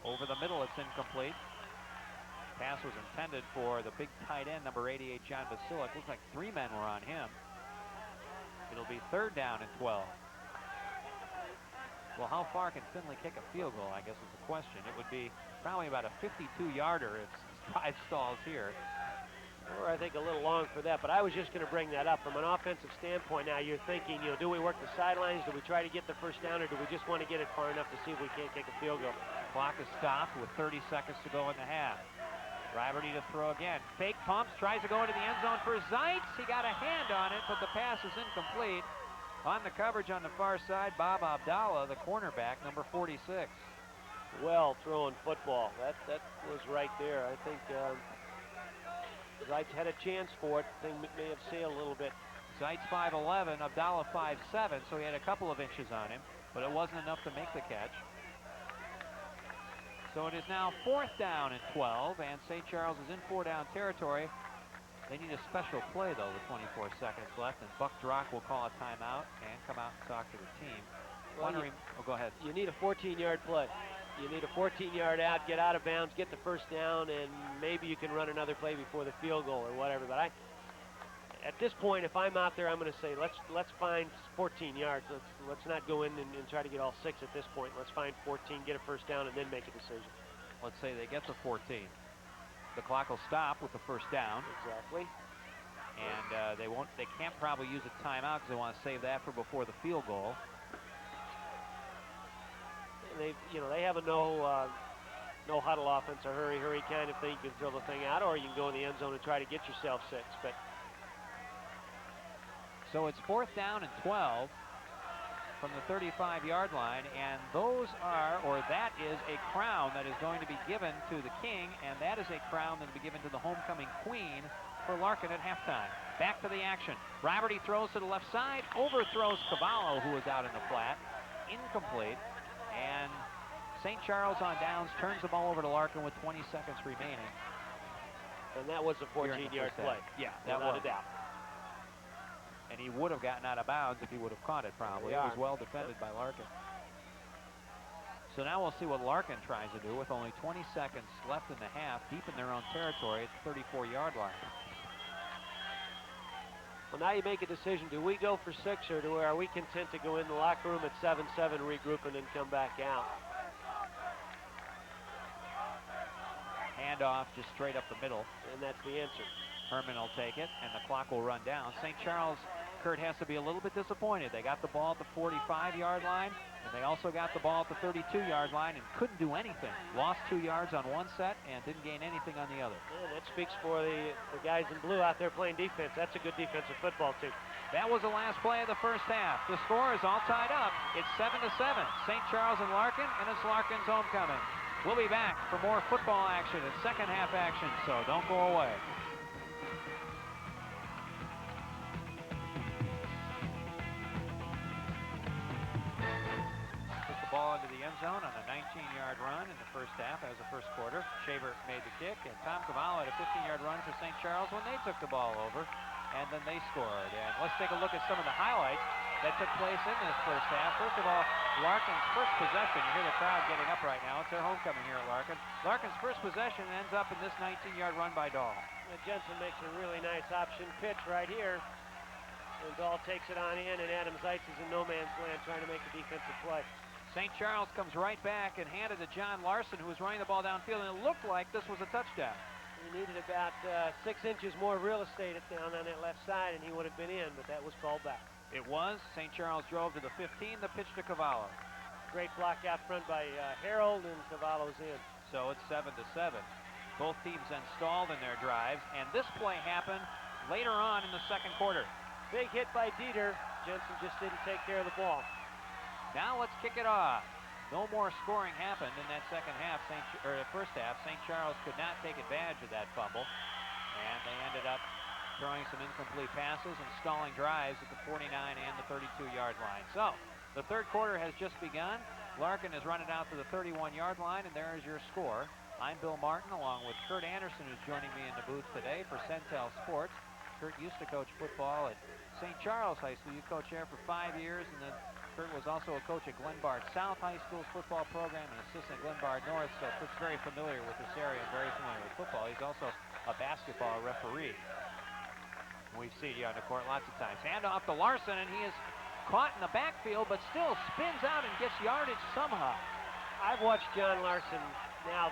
Over the middle, it's incomplete. Pass was intended for the big tight end, number 88, John Vasilik. Looks like 3 men were on him. It'll be 3rd down and 12. Well, how far can Finley kick a field goal, I guess is the question. It would be probably about a 52-yarder if drive stalls here. Or I think a little long for that, but I was just going to bring that up. From an offensive standpoint now, you're thinking, do we work the sidelines? Do we try to get the first down, or do we just want to get it far enough to see if we can't kick a field goal? Clock is stopped with 30 seconds to go in the half. Riverty to throw again. Fake pumps, tries to go into the end zone for Zeitz. He got a hand on it, but the pass is incomplete. On the coverage on the far side, Bob Abdallah, the cornerback, number 46. Well thrown football. That was right there. I think Zeitz had a chance for it. Thing may have sailed a little bit. Zeitz 5'11", Abdallah 5'7", so he had a couple of inches on him, but it wasn't enough to make the catch. So it is now 4th down and 12, and St. Charles is in 4-down territory. They need a special play, though, with 24 seconds left, and Buck Drock will call a timeout and come out and talk to the team. Well, go ahead. You need a 14-yard play. You need a 14-yard out, get out of bounds, get the first down, and maybe you can run another play before the field goal or whatever. But at this point, if I'm out there, I'm going to say let's find 14 yards. Let's not go in and try to get all 6 at this point. Let's find 14, get a first down, and then make a decision. Let's say they get to 14. The clock will stop with the first down. Exactly. And they can't probably use a timeout because they want to save that for before the field goal. They have a no huddle offense, a hurry kind of thing. You can throw the thing out, or you can go in the end zone and try to get yourself 6. But so it's 4th down and 12 from the 35-yard line, and that is a crown that is going to be given to the king, and that is a crown that will be given to the homecoming queen for Larkin at halftime. Back to the action. Riverty throws to the left side, overthrows Cavallo, who is out in the flat, incomplete. And St. Charles on downs turns the ball over to Larkin with 20 seconds remaining. And that was a 14-yard play. Yeah, without a doubt. And he would have gotten out of bounds if he would have caught it, probably. It was well defended by Larkin. So now we'll see what Larkin tries to do with only 20 seconds left in the half, deep in their own territory at the 34-yard line. Well, now you make a decision. Do we go for 6, or are we content to go in the locker room at 7-7, regroup, and then come back out? Handoff just straight up the middle. And that's the answer. Herman will take it, and the clock will run down. St. Charles, Kurt, has to be a little bit disappointed. They got the ball at the 45-yard line, and they also got the ball at the 32-yard line and couldn't do anything. Lost 2 yards on one set and didn't gain anything on the other. Yeah, that speaks for the guys in blue out there playing defense. That's a good defensive football team. That was the last play of the first half. The score is all tied up. It's 7-7. St. Charles and Larkin, and it's Larkin's homecoming. We'll be back for more football action and second half action, so don't go away. Ball into the end zone on a 19-yard run in the first half as the first quarter. Schaber made the kick, and Tom Cavallo had a 15-yard run for St. Charles when they took the ball over, and then they scored. And let's take a look at some of the highlights that took place in this first half. First of all, Larkin's first possession. You hear the crowd getting up right now. It's their homecoming here at Larkin. Larkin's first possession ends up in this 19-yard run by Dahl. Jensen makes a really nice option pitch right here. And Dahl takes it on in, and Adam Zeitz is in no man's land trying to make a defensive play. St. Charles comes right back and handed to John Larson, who was running the ball downfield, and it looked like this was a touchdown. He needed about 6 inches more real estate down on that left side, and he would have been in, but that was called back. It was. St. Charles drove to the 15, the pitch to Cavallo. Great block out front by Harold, and Cavallo's in. So it's 7-7. Both teams then stalled in their drives, and this play happened later on in the second quarter. Big hit by Dieter. Jensen just didn't take care of the ball. Now let's kick it off. No more scoring happened in that first half. St. Charles could not take advantage of that fumble. And they ended up throwing some incomplete passes and stalling drives at the 49 and the 32-yard line. So the third quarter has just begun. Larkin has run it out to the 31-yard line, and there is your score. I'm Bill Martin, along with Kurt Anderson, who's joining me in the booth today for Centel Sports. Kurt used to coach football at St. Charles High School. You coached there for 5 years, and then Kurt was also a coach at Glenbard South High School's football program and assistant at Glenbard North, so Kurt's very familiar with this area and very familiar with football. He's also a basketball referee. We've seen you on the court lots of times. Hand off to Larson, and he is caught in the backfield, but still spins out and gets yardage somehow. I've watched John Larson now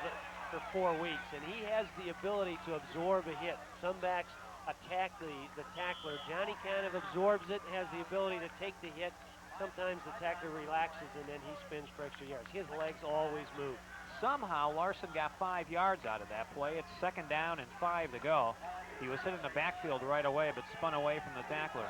for 4 weeks, and he has the ability to absorb a hit. Some backs attack the tackler. Johnny kind of absorbs it, has the ability to take the hit. Sometimes the tackler relaxes, and then he spins for extra yards. His legs always move. Somehow, Larson got 5 yards out of that play. It's 2nd down and 5 to go. He was hit in the backfield right away, but spun away from the tackler.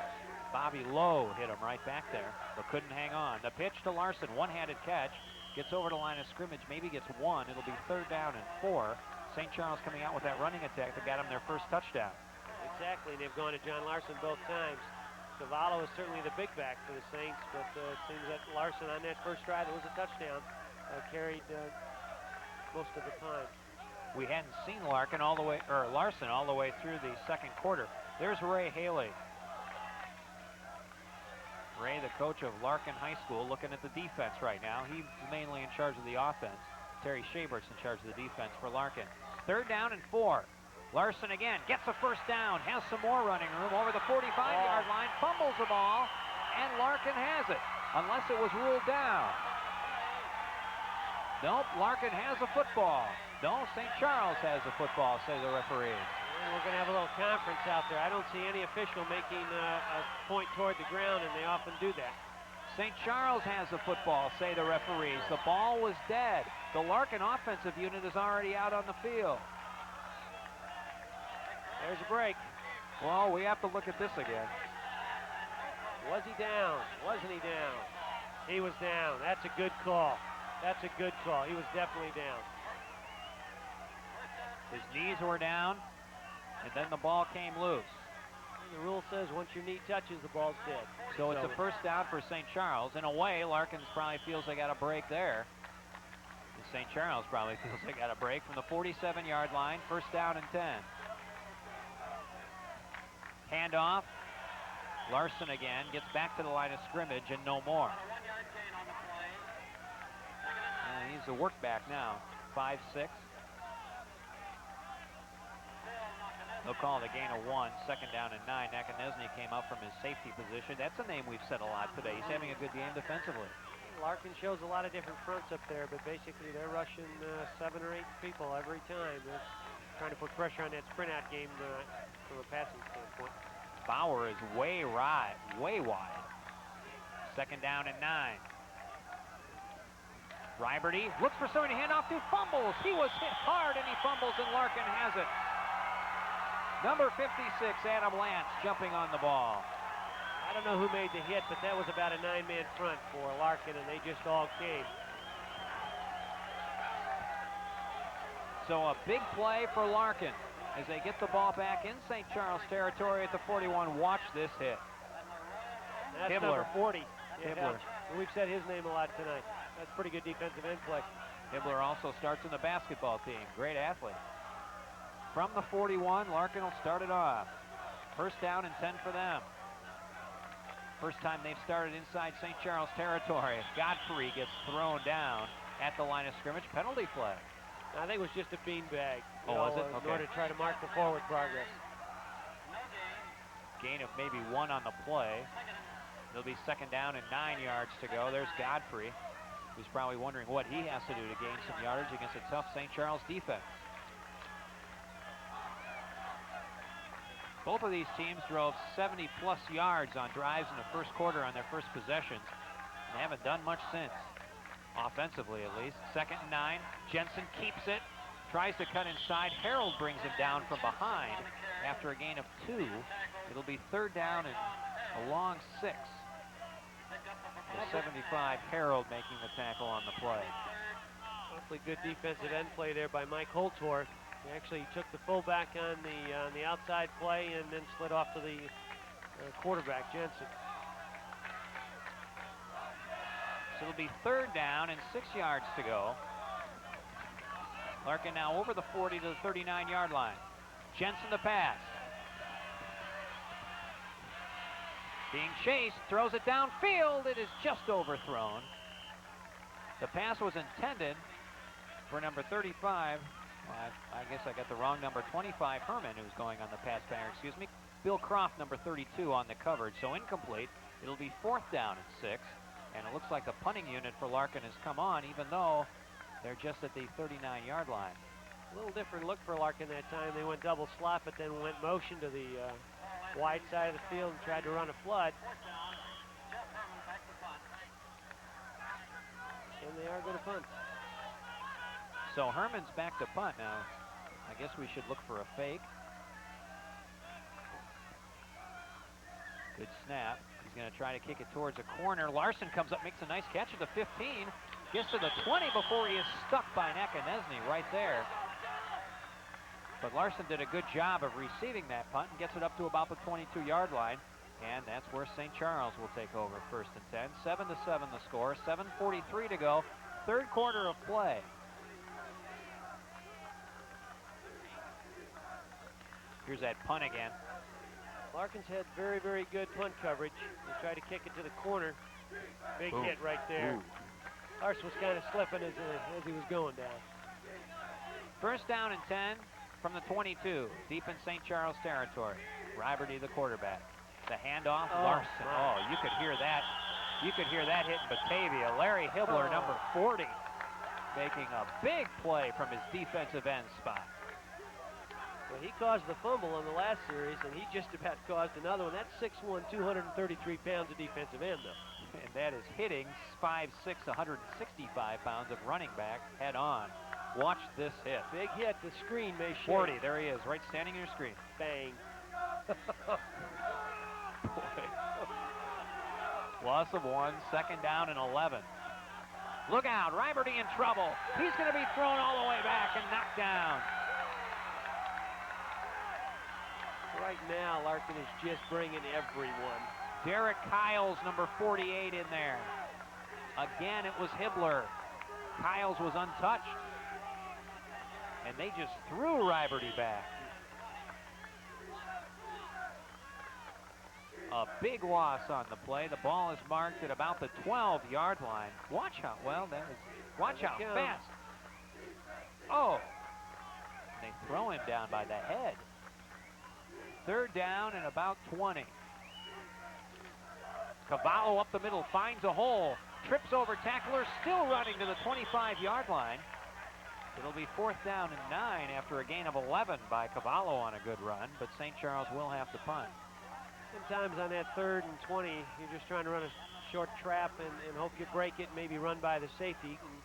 Bobby Lowe hit him right back there, but couldn't hang on. The pitch to Larson, one-handed catch, gets over the line of scrimmage, maybe gets 1. It'll be 3rd down and 4. St. Charles coming out with that running attack that got him their first touchdown. Exactly, and they've gone to John Larson both times. Cavallo is certainly the big back for the Saints, but it seems that Larson on that first drive, it was a touchdown, carried most of the time. We hadn't seen Larson all the way through the second quarter. There's Ray Haley. Ray, the coach of Larkin High School, looking at the defense right now. He's mainly in charge of the offense. Terry Shabert's in charge of the defense for Larkin. 3rd down and 4. Larson again gets a first down, has some more running room over the 45-yard line, fumbles the ball, and Larkin has it, unless it was ruled down. Nope, Larkin has a football. No, St. Charles has a football, say the referees. And we're going to have a little conference out there. I don't see any official making a point toward the ground, and they often do that. St. Charles has a football, say the referees. The ball was dead. The Larkin offensive unit is already out on the field. There's a break. Well, we have to look at this again. Was he down? Wasn't he down? He was down. That's a good call. That's a good call. He was definitely down. His knees were down, and then the ball came loose. And the rule says once your knee touches, the ball's dead. So it's a first down for St. Charles. In a way, Larkin probably feels they got a break there. And St. Charles probably feels they got a break from the 47-yard line. 1st down and 10. Handoff. Larson again gets back to the line of scrimmage and no more. He's a work back now. 5'6". They'll call it a gain of 1. 2nd down and 9. Nakanesny came up from his safety position. That's a name we've said a lot today. He's having a good game defensively. Larkin shows a lot of different fronts up there, but basically they're rushing 7 or 8 people every time. They're trying to put pressure on that sprint out game from a passing standpoint. Bauer is way wide. 2nd down and 9. Riberty looks for somebody to hand off to, fumbles. He was hit hard and he fumbles, and Larkin has it. Number 56, Adam Lance, jumping on the ball. I don't know who made the hit, but that was about a 9-man front for Larkin, and they just all came. So a big play for Larkin as they get the ball back in St. Charles territory at the 41. Watch this hit. That's Hibbler. number 40. Hibbler. We've said his name a lot tonight. That's pretty good defensive end play. Hibbler also starts in the basketball team. Great athlete. From the 41, Larkin will start it off. 1st down and 10 for them. First time they've started inside St. Charles territory. Godfrey gets thrown down at the line of scrimmage. Penalty flag. I think it was just a beanbag. Was it? In order to try to mark the forward progress. Gain of maybe 1 on the play. It'll be 2nd down and 9 yards to go. There's Godfrey, who's probably wondering what he has to do to gain some yardage against a tough St. Charles defense. Both of these teams drove 70-plus yards on drives in the first quarter on their first possessions, and they haven't done much since, offensively at least. 2nd and 9. Jensen keeps it, tries to cut inside. Harold brings him down from behind after a gain of 2. It'll be 3rd down and a long 6. The 75, Harold making the tackle on the play. Awfully good defensive end play there by Mike Holtorf. He actually took the fullback on the outside play and then slid off to the quarterback, Jensen. So it'll be 3rd down and 6 yards to go. Larkin now over the 40 to the 39-yard line. Jensen the pass. Being chased, throws it downfield. It is just overthrown. The pass was intended for number 35. Well, I guess I got the wrong number. 25, Herman, who's going on the pass banger, excuse me. Bill Croft, number 32, on the coverage. So incomplete. It'll be 4th down and 6. And it looks like the punting unit for Larkin has come on, even though they're just at the 39-yard line. A little different look for Larkin that time. They went double slot, but then went motion to the wide side of the field and tried to run a flood. And they are going to punt. So Herman's back to punt now. I guess we should look for a fake. Good snap. He's going to try to kick it towards a corner. Larson comes up, makes a nice catch at the 15. Gets to the 20 before he is stuck by Nakanesny right there. But Larson did a good job of receiving that punt and gets it up to about the 22-yard line. And that's where St. Charles will take over 1st and 10. 7-7 the score. 7:43 to go. 3rd quarter of play. Here's that punt again. Larkin's had very, very good punt coverage. He tried to kick it to the corner. Big hit right there. Larson was kind of slipping as he was going down. 1st down and 10 from the 22, deep in St. Charles territory. Riberty, the quarterback. The handoff, Larson. Oh, you could hear that. You could hear that hitting Batavia. Larry Hibbler, number 40, making a big play from his defensive end spot. Well, he caused the fumble on the last series, and he just about caused another one. That's 6'1", 233 pounds of defensive end, though. And that is hitting 5'6", 165 pounds of running back head on. Watch this hit. Big hit. The screen may shake. 40, there he is, right standing in your screen. Bang. Loss of 1, 2nd down and 11. Look out, Riberty in trouble. He's going to be thrown all the way back and knocked down. Right now, Larkin is just bringing everyone. Derek Kyles, number 48, in there. Again, it was Hibbler. Kyles was untouched. And they just threw Riberty back. A big loss on the play. The ball is marked at about the 12-yard line. Watch how well that is. Watch how fast. Oh. And they throw him down by the head. 3rd down and about 20. Cavallo up the middle, finds a hole, trips over tackler, still running to the 25-yard line. It'll be 4th down and 9 after a gain of 11 by Cavallo on a good run, but St. Charles will have to punt. Sometimes on that 3rd and 20, you're just trying to run a short trap and hope you break it, maybe run by the safety. And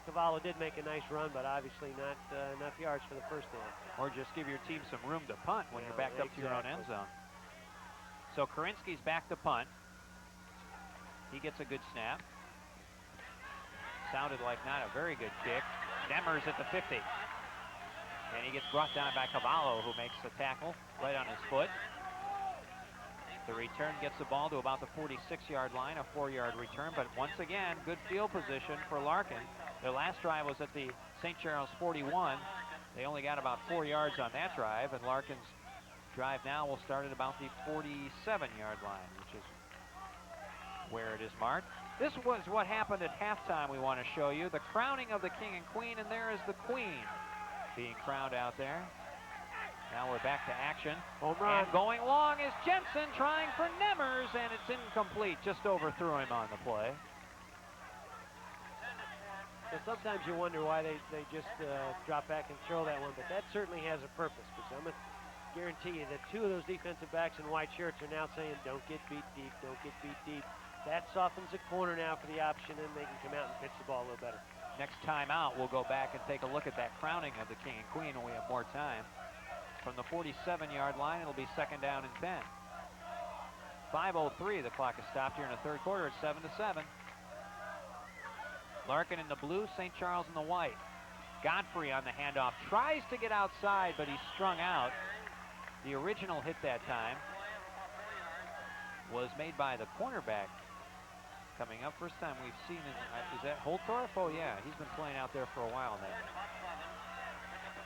Cavallo did make a nice run, but obviously not enough yards for the 1st down. Or just give your team some room to punt when you're backed up to your own end zone. So Karinsky's back to punt. He gets a good snap. Sounded like not a very good kick. Demers at the 50. And he gets brought down by Cavallo, who makes the tackle right on his foot. The return gets the ball to about the 46-yard line, a 4-yard return, but once again, good field position for Larkin. Their last drive was at the St. Charles 41. They only got about 4 yards on that drive, and Larkin's drive now will start at about the 47-yard line, which is where it is marked. This was what happened at halftime we want to show you. The crowning of the king and queen, and there is the queen being crowned out there. Now we're back to action. Home run. And going long is Jensen trying for Nemers, and it's incomplete. Just overthrew him on the play. So sometimes you wonder why they just drop back and throw that one, but that certainly has a purpose, because I'm going to guarantee you that 2 of those defensive backs in white shirts are now saying, don't get beat deep, don't get beat deep. That softens the corner now for the option, and they can come out and pitch the ball a little better. Next time out, we'll go back and take a look at that crowning of the king and queen when we have more time. From the 47-yard line, it'll be 2nd down and 10. 5:03, the clock has stopped here in the 3rd quarter. It's 7-7. Larkin in the blue, St. Charles in the white. Godfrey on the handoff. Tries to get outside, but he's strung out. The original hit that time was made by the cornerback. Coming up, first time we've seen him. Is that Holtorf? Oh, yeah. He's been playing out there for a while now.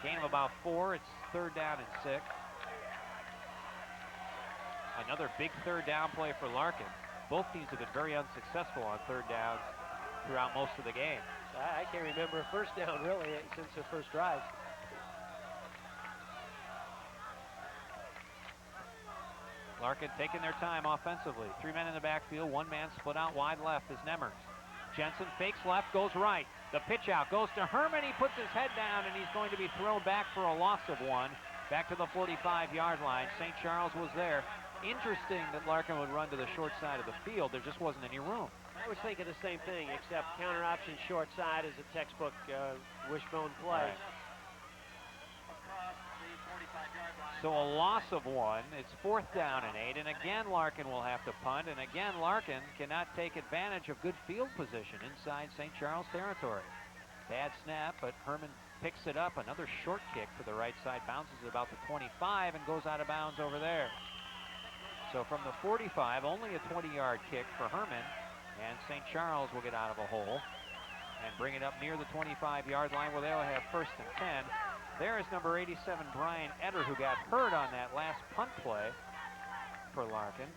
Gain of about 4. It's 3rd down and 6. Another big 3rd down play for Larkin. Both teams have been very unsuccessful on 3rd downs throughout most of the game. I can't remember a first down, really, since their first drive. Larkin taking their time offensively. 3 men in the backfield, 1 man split out wide left is Nemers. Jensen fakes left, goes right. The pitch out goes to Herman. He puts his head down, and he's going to be thrown back for a loss of 1. Back to the 45-yard line. St. Charles was there. Interesting that Larkin would run to the short side of the field. There just wasn't any room. I was thinking the same thing, except counter option short side is a textbook wishbone play. Right. So a loss of 1. It's 4th down and 8, and again Larkin will have to punt, and again Larkin cannot take advantage of good field position inside St. Charles territory. Bad snap, but Herman picks it up. Another short kick to the right side, bounces at about the 25 and goes out of bounds over there. So from the 45, only a 20-yard kick for Herman, and St. Charles will get out of a hole and bring it up near the 25-yard line where they'll have 1st and 10. There is number 87, Brian Etter, who got hurt on that last punt play for Larkin.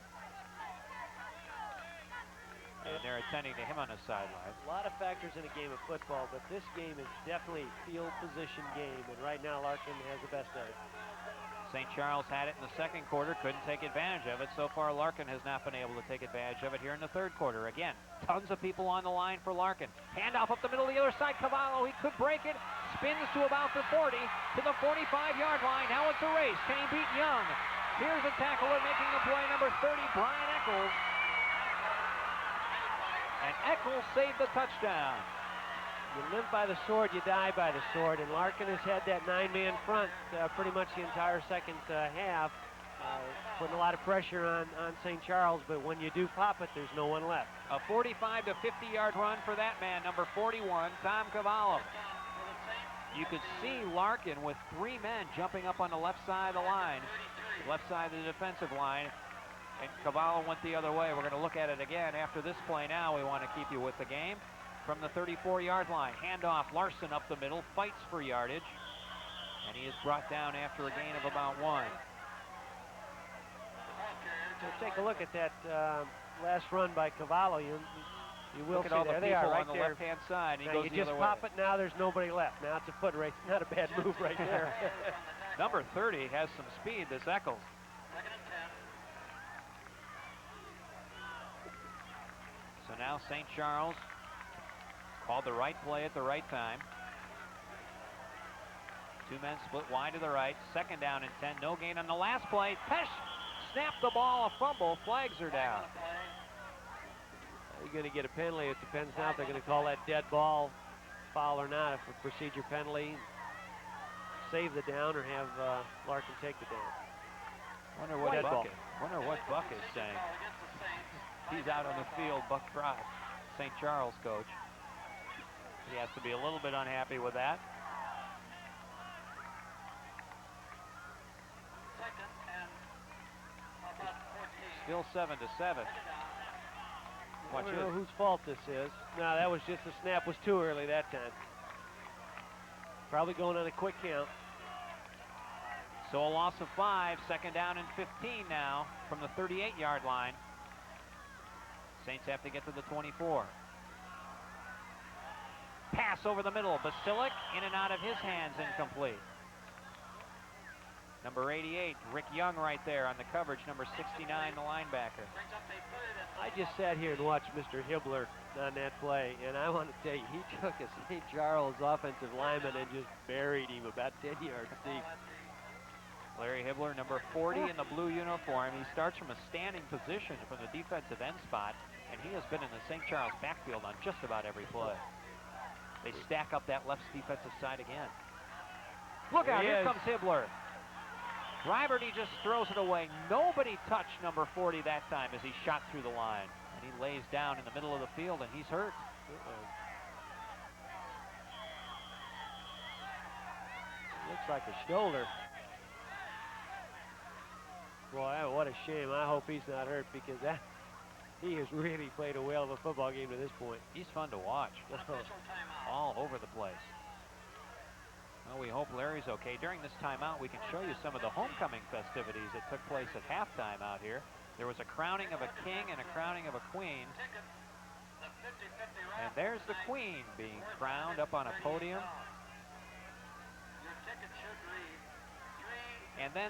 And they're attending to him on the sideline. A lot of factors in a game of football, but this game is definitely a field position game, and right now Larkin has the best of it. St. Charles had it in the 2nd quarter, couldn't take advantage of it. So far, Larkin has not been able to take advantage of it here in the 3rd quarter. Again, tons of people on the line for Larkin. Handoff up the middle, the other side, Cavallo, he could break it. Spins to about the 40, to the 45-yard line. Now it's a race. Can he beat Young? Here's a tackler making the play, number 30, Brian Eccles. And Eccles saved the touchdown. You live by the sword, you die by the sword, and Larkin has had that 9-man front pretty much the entire second half, putting a lot of pressure on St. Charles, but when you do pop it, there's no one left. A 45 to 50-yard run for that man, number 41, Tom Cavallo. You could see Larkin with 3 men jumping up on the left side of the line, left side of the defensive line, and Cavallo went the other way. We're going to look at it again after this play now. We want to keep you with the game. From the 34-yard line, handoff, Larson up the middle, fights for yardage, and he is brought down after a gain of about 1. So take a look at that last run by Cavallo. You will look at see all there the they people are, right on the there. left-hand side. He now goes you the just other pop way. it, now there's nobody left. Now it's a foot race, not a bad move right there. Number 30 has some speed, this Eccles. So now St. Charles called the right play at the right time. 2 men split wide to the right. 2nd down and 10. No gain on the last play. Pesh snapped the ball, a fumble. Flags are down. You're going to get a penalty. It depends now if they're going to call that dead ball foul or not. If a procedure penalty, save the down or have Larkin take the down. Wonder what Buck is saying. He's out on the field, Buck Fry, St. Charles coach. He has to be a little bit unhappy with that. Still 7-7. I don't know whose fault this is. No, that was just the snap was too early that time. Probably going on a quick count. So a loss of 5, 2nd down and 15 now from the 38-yard line. Saints have to get to the 24. Pass over the middle. Basilic in and out of his hands, incomplete. Number 88, Rick Young right there on the coverage. Number 69, the linebacker. I just sat here and watched Mr. Hibbler on that play, and I want to tell you, he took a St. Charles offensive lineman and just buried him about 10 yards deep. Larry Hibbler, number 40 in the blue uniform. He starts from a standing position from the defensive end spot, and he has been in the St. Charles backfield on just about every play. They stack up that left defensive side again. Look out, here comes Hibbler. Riverty just throws it away. Nobody touched number 40 that time as he shot through the line. And he lays down in the middle of the field, and he's hurt. Looks like a shoulder. Boy, what a shame. I hope he's not hurt because he has really played a whale of a football game to this point. He's fun to watch. All over the place. Well, we hope Larry's okay. During this timeout, we can show you some of the homecoming festivities that took place at halftime out here. There was a crowning of a king and a crowning of a queen. And there's the queen being crowned up on a podium. And then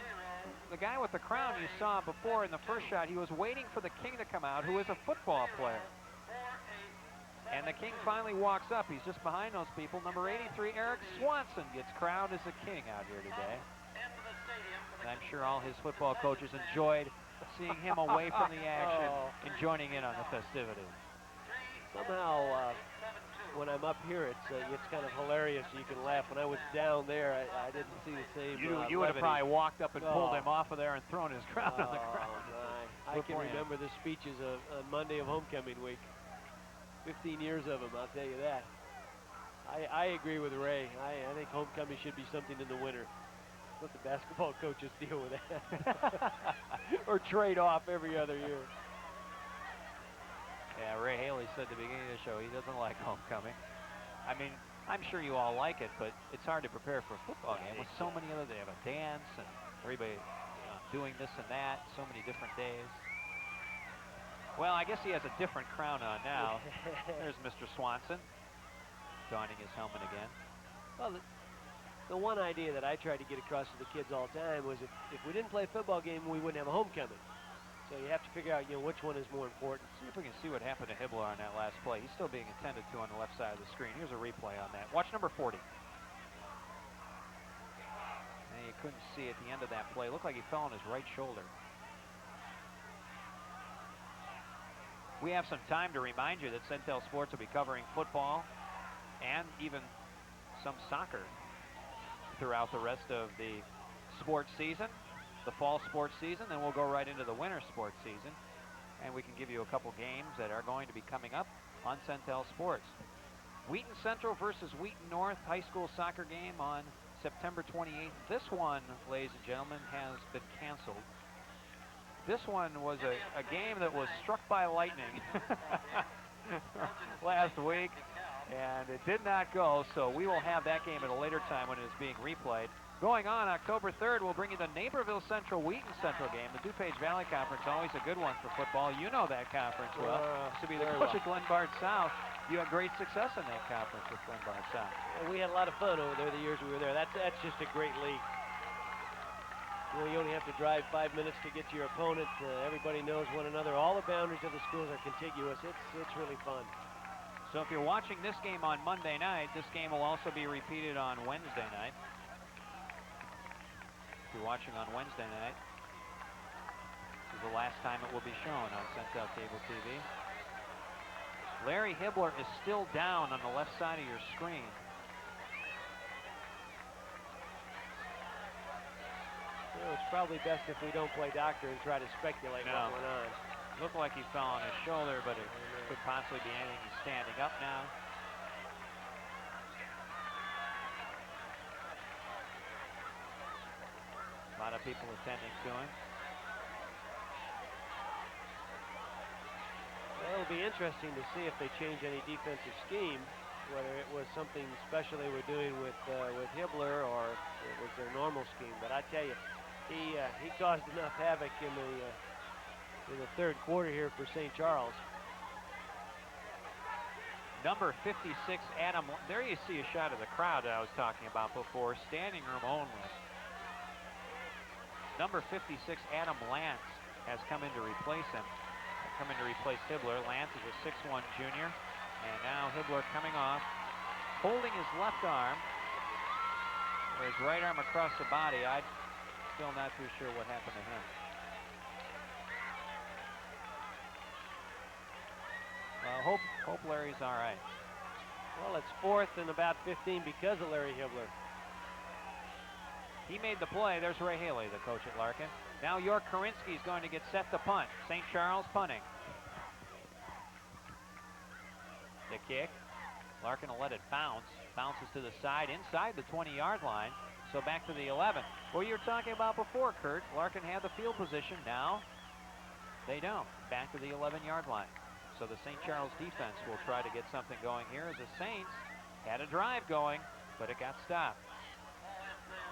the guy with the crown you saw before in the first shot, he was waiting for the king to come out, who is a football player. And the king finally walks up. He's just behind those people. Number 83, Eric Swanson, gets crowned as the king out here today. And I'm sure all his football coaches enjoyed seeing him away from the action and joining in on the festivities. Somehow, when I'm up here, it's kind of hilarious. You can laugh. When I was down there, I didn't see the same. You would have probably walked up and pulled him off of there and thrown his crown on the ground. I can remember the speeches on Monday of homecoming week. 15 years of them, I'll tell you that. I agree with Ray. I think homecoming should be something in the winter. Let the basketball coaches deal with that. Or trade off every other year. Yeah, Ray Haley said at the beginning of the show he doesn't like homecoming. I mean, I'm sure you all like it, but it's hard to prepare for a football game with so many other. They have a dance and everybody doing this and that, so many different days. Well, I guess he has a different crown on now. There's Mr. Swanson donning his helmet again. Well, the one idea that I tried to get across to the kids all the time was if we didn't play a football game, we wouldn't have a homecoming. So you have to figure out, which one is more important. See if we can see what happened to Hibbler on that last play. He's still being attended to on the left side of the screen. Here's a replay on that. Watch number 40. And you couldn't see at the end of that play. It looked like he fell on his right shoulder. We have some time to remind you that Centel Sports will be covering football and even some soccer throughout the rest of the sports season, the fall sports season. Then we'll go right into the winter sports season, and we can give you a couple games that are going to be coming up on Centel Sports. Wheaton Central versus Wheaton North high school soccer game on September 28th. This one, ladies and gentlemen, has been canceled. This one was a game that was struck by lightning last week, and it did not go, so we will have that game at a later time when it is being replayed. Going on October 3rd, we'll bring you the Naperville Central Wheaton Central game. The DuPage Valley Conference, always a good one for football. You know that conference well. To be the coach at Glenbard South, you had great success in that conference with Glenbard South. Yeah, we had a lot of fun over there the years we were there. That's just a great league. You only have to drive 5 minutes to get to your opponent. Everybody knows one another. All the boundaries of the schools are contiguous. It's really fun. So if you're watching this game on Monday night, this game will also be repeated on Wednesday night. If you're watching on Wednesday night, this is the last time it will be shown on Centel Cable TV. Larry Hibbler is still down on the left side of your screen. It's probably best if we don't play doctor and try to speculate what went on. Looked like he fell on his shoulder, but it could possibly be anything. He's standing up now. A lot of people attending to him. Well, it'll be interesting to see if they change any defensive scheme, whether it was something special they were doing with Hibbler or if it was their normal scheme. But I tell you, he caused enough havoc in the third quarter here for St. Charles. Number 56, Adam. There you see a shot of the crowd that I was talking about before. Standing room only. Number 56, Adam Lance, has come in to replace him. Come in to replace Hibbler. Lance is a 6'1 junior. And now Hibbler coming off, holding his left arm, or his right arm across the body. I'm still not too sure what happened to him. Well, hope Larry's all right. Well, it's 4th and about 15 because of Larry Hibbler. He made the play. There's Ray Haley, the coach at Larkin. Now York Korinsky is going to get set to punt. St. Charles punting. The kick. Larkin will let it bounce. Bounces to the side inside the 20-yard line. So back to the 11. What you were talking about before, Kurt. Larkin had the field position. Now they don't. Back to the 11-yard line. So the St. Charles defense will try to get something going here as the Saints had a drive going, but it got stopped.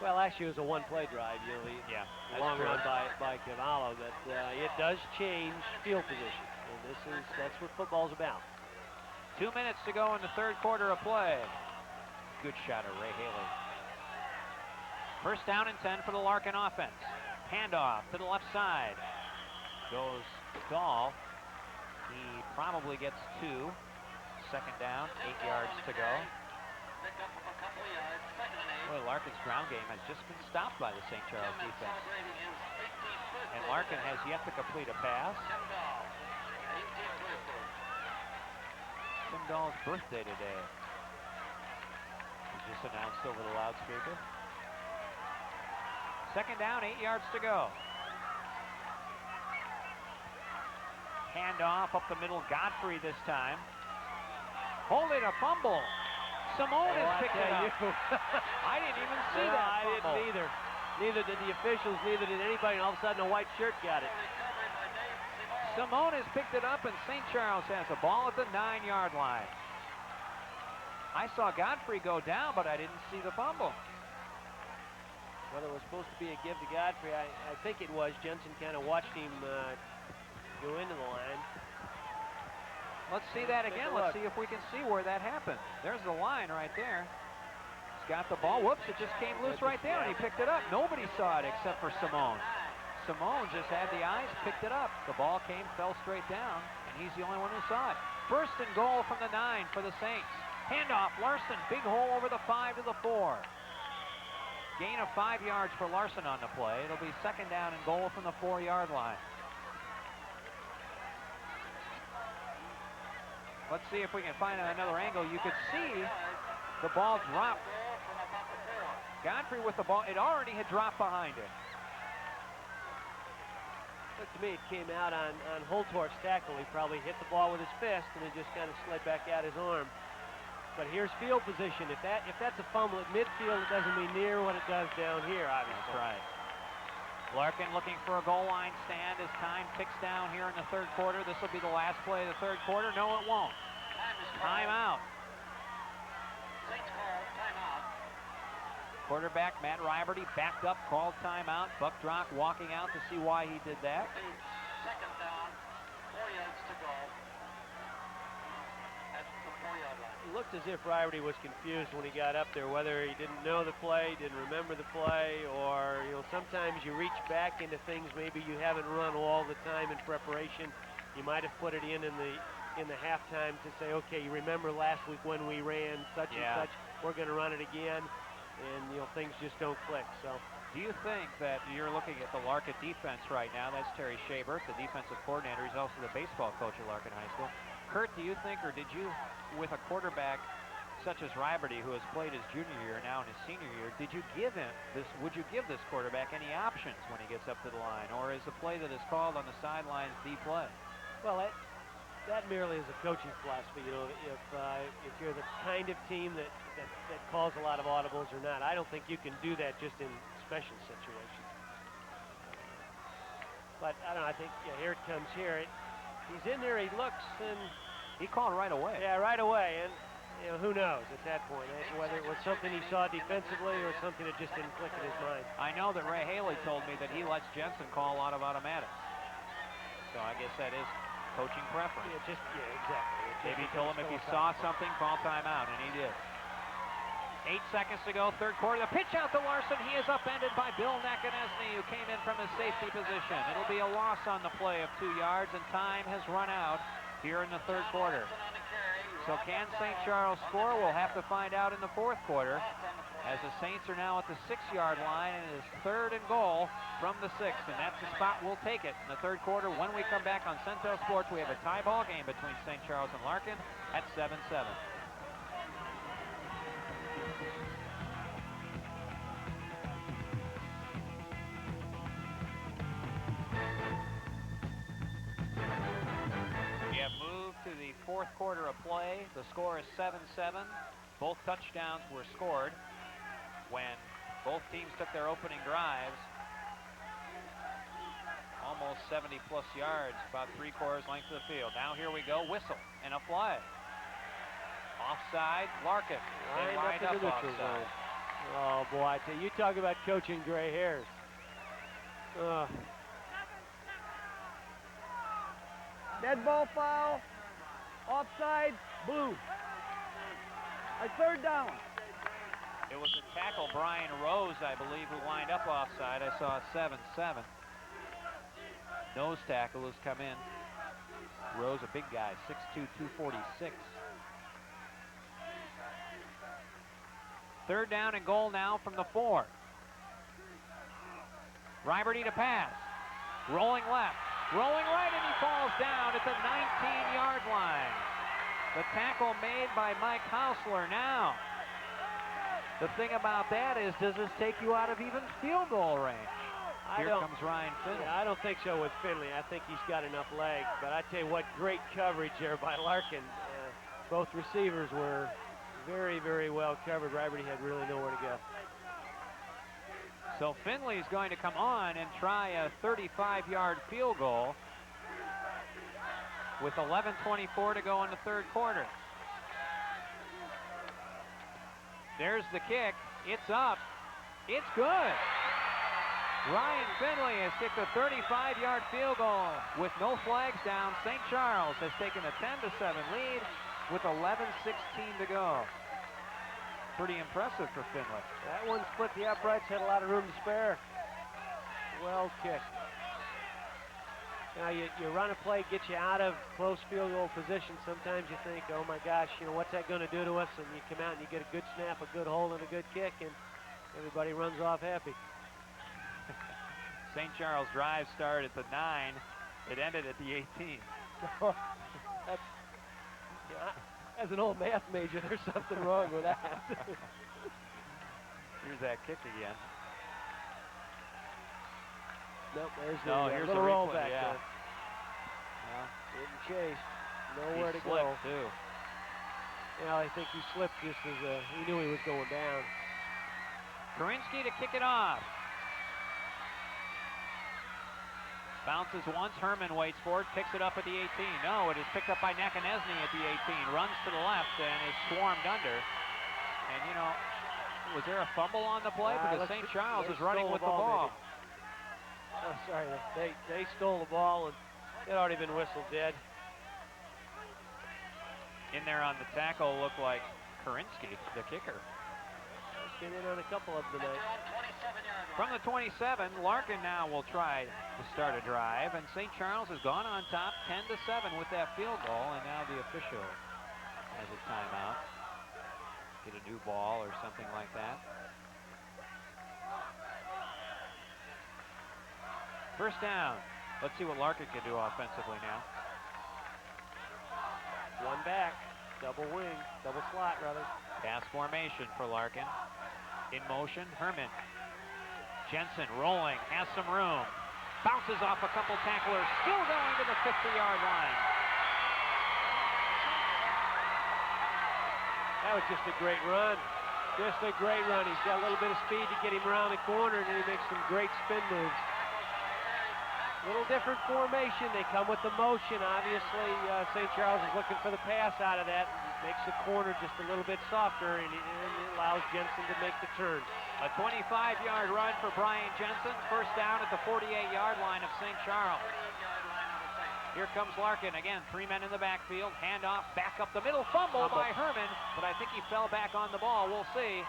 Well, last year was a one-play drive, Yeah, long run by Cavallo, but it does change field position, and that's what football's about. 2 minutes to go in the third quarter of play. Good shot of Ray Haley. First down and 10 for the Larkin offense. Handoff to the left side. Goes Dahl. He probably gets 2. Second down, 8 yards to go. Boy, Larkin's ground game has just been stopped by the St. Charles defense. And Larkin has yet to complete a pass. Tim Dahl's birthday today was just announced over the loudspeaker. Second down, 8 yards to go. Handoff up the middle, Godfrey this time. Holding a fumble. Simone has picked it up. I didn't even see that fumble. I didn't either. Neither did the officials, neither did anybody, and all of a sudden a white shirt got it. Simone has picked it up, and St. Charles has a ball at the 9-yard line. I saw Godfrey go down, but I didn't see the fumble. Well, it was supposed to be a give to Godfrey. I think it was. Jensen kind of watched him go into the line. Let's see that again. Let's see if we can see where that happened. There's the line right there. He's got the ball. Whoops, it just came loose right there, and he picked it up. Nobody saw it except for Simone. Simone just had the eyes, picked it up. The ball came, fell straight down, and he's the only one who saw it. First and goal from the 9 for the Saints. Handoff, Larson, big hole over the 5 to the 4. Gain of 5 yards for Larson on the play. It'll be second down and goal from the 4-yard line. Let's see if we can find another angle. You could see the ball drop. Godfrey with the ball. It already had dropped behind him. Looked to me it came out on Holtorf's tackle. He probably hit the ball with his fist and it just kind of slid back out his arm. But here's field position. If that's a fumble at midfield, it doesn't mean near what it does down here, obviously. That's right. Larkin looking for a goal line stand as time ticks down here in the third quarter. This will be the last play of the third quarter. No, it won't. Timeout. Quarterback Matt Riberty backed up, called timeout. Buck Drock walking out to see why he did that. Second down, 4 yards to go. At the 4-yard line. It looked as if Riberty was confused when he got up there, whether he didn't know the play, didn't remember the play, or sometimes you reach back into things maybe you haven't run all the time in preparation. You might have put it in the halftime to say, okay, you remember last week when we ran such and such, we're going to run it again, and things just don't click. So, do you think that you're looking at the Larkin defense right now? That's Terry Shabert, the defensive coordinator. He's also the baseball coach at Larkin High School. Kurt, do you think, or did you, with a quarterback such as Riberty, who has played his junior year now in his senior year, would you give this quarterback any options when he gets up to the line, or is the play that is called on the sidelines the play? Well, that merely is a coaching philosophy. If you're the kind of team that calls a lot of audibles or not, I don't think you can do that just in special situations. But I don't know. I think here it comes here. He's in there. He looks and he called right away. Yeah, right away. And who knows at that point whether it was something he saw defensively or something that just didn't click in his mind. I know that Ray Haley told me that he lets Jensen call a lot of automatics. So I guess that is coaching preference. Exactly. Maybe he told him if he saw something, call timeout, and he did. 8 seconds to go, third quarter. The pitch out to Larson. He is upended by Bill Nakanesny, who came in from his safety position. It'll be a loss on the play of 2 yards, and time has run out here in the third quarter. So can St. Charles score? We'll have to find out in the fourth quarter, as the Saints are now at the 6-yard line, and it is third and goal from the 6, and that's the spot we'll take it in the third quarter. When we come back on Centel Sports, we have a tie ball game between St. Charles and Larkin at 7-7. We have moved to the fourth quarter of play. The score is 7-7. Both touchdowns were scored when Both teams took their opening drives. Almost 70-plus yards, about 3/4 length of the field. Now here we go, whistle and a flag. Offside, Larkin. They lined up offside. Oh boy, I tell you, you talk about coaching gray hairs. Dead ball foul. Offside. Blue. A third down. It was a tackle, Brian Rose, I believe, who lined up offside. I saw a 7-7. Nose tackle has come in. Rose, a big guy, 6'2", 246. Third down and goal now from the 4. Riberty to pass. Rolling left. Rolling right, and he falls down at the 19-yard line. The tackle made by Mike Hausler. Now, the thing about that is, does this take you out of even field goal range? Here comes Ryan Finley. Yeah, I don't think so with Finley. I think he's got enough legs. But I tell you what, great coverage there by Larkin. Both receivers were very, very well covered. Riberty had really nowhere to go. So Finley's going to come on and try a 35-yard field goal with 11:24 to go in the third quarter. There's the kick. It's up. It's good. Ryan Finley has kicked a 35-yard field goal with no flags down. St. Charles has taken a 10-7 lead with 11:16 to go. Pretty impressive for Finley. That one split the uprights, had a lot of room to spare. Well kicked. Now you run a play, get you out of close field goal position. Sometimes you think, oh my gosh, you know, what's that going to do to us? And you come out and you get a good snap, a good hold, and a good kick, and everybody runs off happy. St. Charles drive started at the 9. It ended at the 18. That's, as an old math major, there's something wrong with that. Here's that kick again. Nope, there's here's little the roll replay, back yeah. there. Getting chased. Nowhere to go. Too. Yeah, I think he slipped just as he knew he was going down. Karinsky to kick it off. Bounces once, Herman waits for it, picks it up at the 18. No, it is picked up by Nakanesny at the 18. Runs to the left and is swarmed under. And, you know, was there a fumble on the play? Because St. Charles is running with the ball. Oh, sorry, they stole the ball and it had already been whistled dead. In there on the tackle looked like Karinsky, the kicker. He's been in on a couple of them tonight. From the 27, Larkin now will try to start a drive, and St. Charles has gone on top 10-7 with that field goal, and now the official has a timeout. Get a new ball or something like that. First down. Let's see what Larkin can do offensively now. One back, double wing, double slot rather. Pass formation for Larkin. In motion, Herman. Jensen rolling, has some room. Bounces off a couple tacklers, still going to the 50-yard line. That was just a great run. Just a great run. He's got a little bit of speed to get him around the corner, and then he makes some great spin moves. Little different formation. They come with the motion. Obviously, St. Charles is looking for the pass out of that. Makes the corner just a little bit softer, and it allows Jensen to make the turn. A 25-yard run for Brian Jensen. First down at the 48-yard line of St. Charles. Here comes Larkin. Again, 3 men in the backfield. Handoff, back up the middle. Fumble by Herman, but I think he fell back on the ball. We'll see.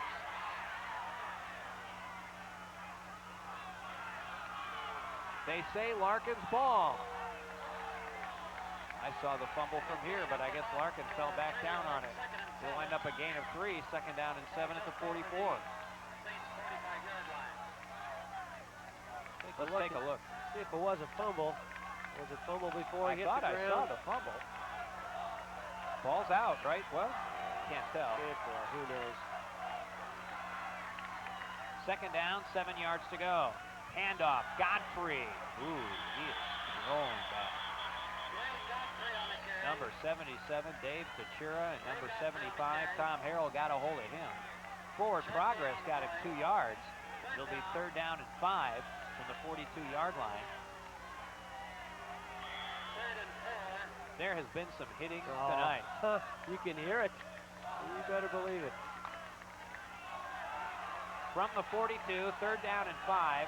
They say Larkin's ball. I saw the fumble from here, but I guess Larkin fell back down on it. They'll end up a gain of 3, second down and 7 at the 44. Let's take a look. See if it was a fumble. Was it fumble before he hit the ground? I saw the fumble. Ball's out, right? Well, can't tell. Who knows? Second down, 7 yards to go. Handoff, Godfrey. Ooh, he is rolling back. Number 77, Dave Tachira, and number 75, Tom Harrell got a hold of him. Forward progress got him 2 yards. It'll be 3rd down and 5 from the 42-yard line. There has been some hitting tonight. You can hear it. You better believe it. From the 42, 3rd down and 5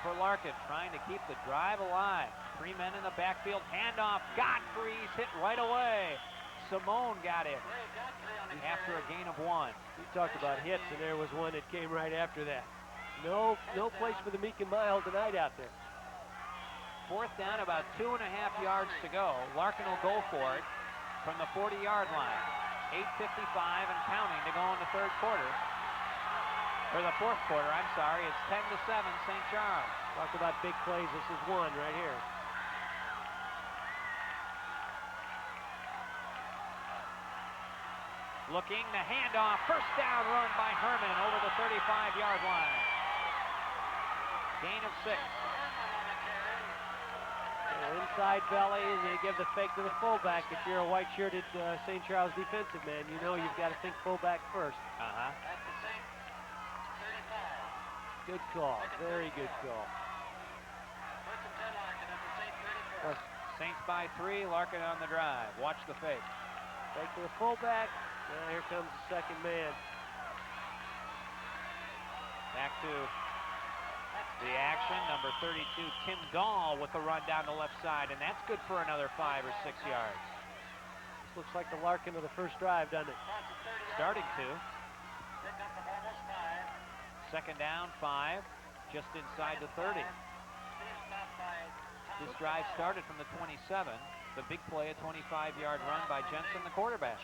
for Larkin, trying to keep the drive alive. 3 men in the backfield, handoff. Godfrey's hit right away. Simone got him after a gain of 1. We talked about hits, and there was one that came right after that. No place for the meek and mild tonight out there. 4th down, about 2.5 yards to go. Larkin will go for it from the 40-yard line. 8:55 and counting to go in the 3rd quarter. Or the 4th quarter, I'm sorry. It's 10-7, St. Charles. Talk about big plays. This is one right here. Looking, the handoff. 1st down run by Herman over the 35-yard line. Gain of 6. Inside belly, and you give the fake to the fullback. If you're a white-shirted St. Charles defensive man, you know you've got to think fullback first. Good call. Very good call. Saints by 3. Larkin on the drive. Watch the fake. Fake to the fullback. Now here comes the 2nd man. Back to the action. Number 32, Tim Dahl with the run down the left side, and that's good for another 5 or 6 yards. This looks like the Larkin of the first drive, doesn't it? Starting to. 2nd down, 5, just inside the 30. This drive started from the 27. The big play, a 25-yard run by Jensen, the quarterback.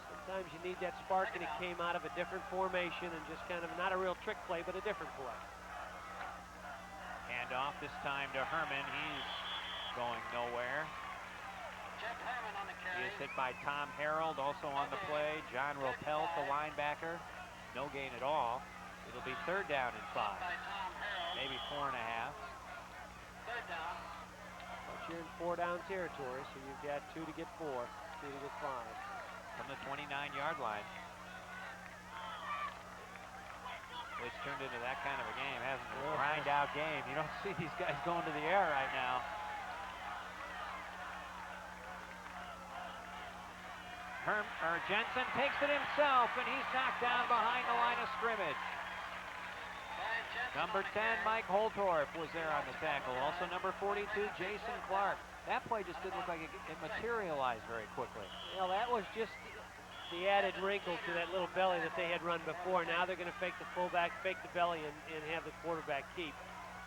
Sometimes you need that spark, and it came out of a different formation and just kind of not a real trick play, but a different play. Handoff this time to Herman. He's going nowhere. He is hit by Tom Harold, also on the play. John Ropelt, the linebacker. No gain at all. It'll be 3rd down and 5. Maybe 4.5. But you're in 4-down territory, so you've got 2 to get 4, 2 to get 5. From the 29-yard line. It's turned into that kind of a game, hasn't it? A grind-out game. You don't see these guys going to the air right now. Jensen takes it himself, and he's knocked down behind the line of scrimmage. Number 10, Mike Holtorf was there on the tackle. Also number 42, Jason Clark. That play just didn't look like it materialized very quickly. Well, that was just the added wrinkle to that little belly that they had run before. Now they're going to fake the fullback, fake the belly, and have the quarterback keep.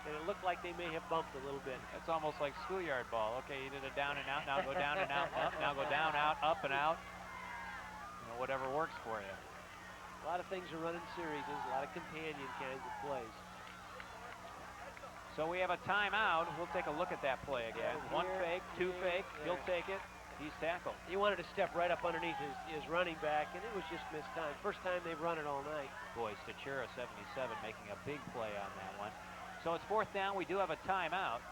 And it looked like they may have bumped a little bit. It's almost like schoolyard ball. Okay, you did a down and out, now go down and out, up, now go down, out, up and out. You know, whatever works for you. A lot of things are running series, a lot of companion kinds of plays. So we have a timeout. We'll take a look at that play again. One fake, two fake, he'll take it. He's tackled. He wanted to step right up underneath his running back, and it was just missed time. First time they've run it all night. Boy, Stachura, 77, making a big play on that one. So it's 4th down. We do have a timeout.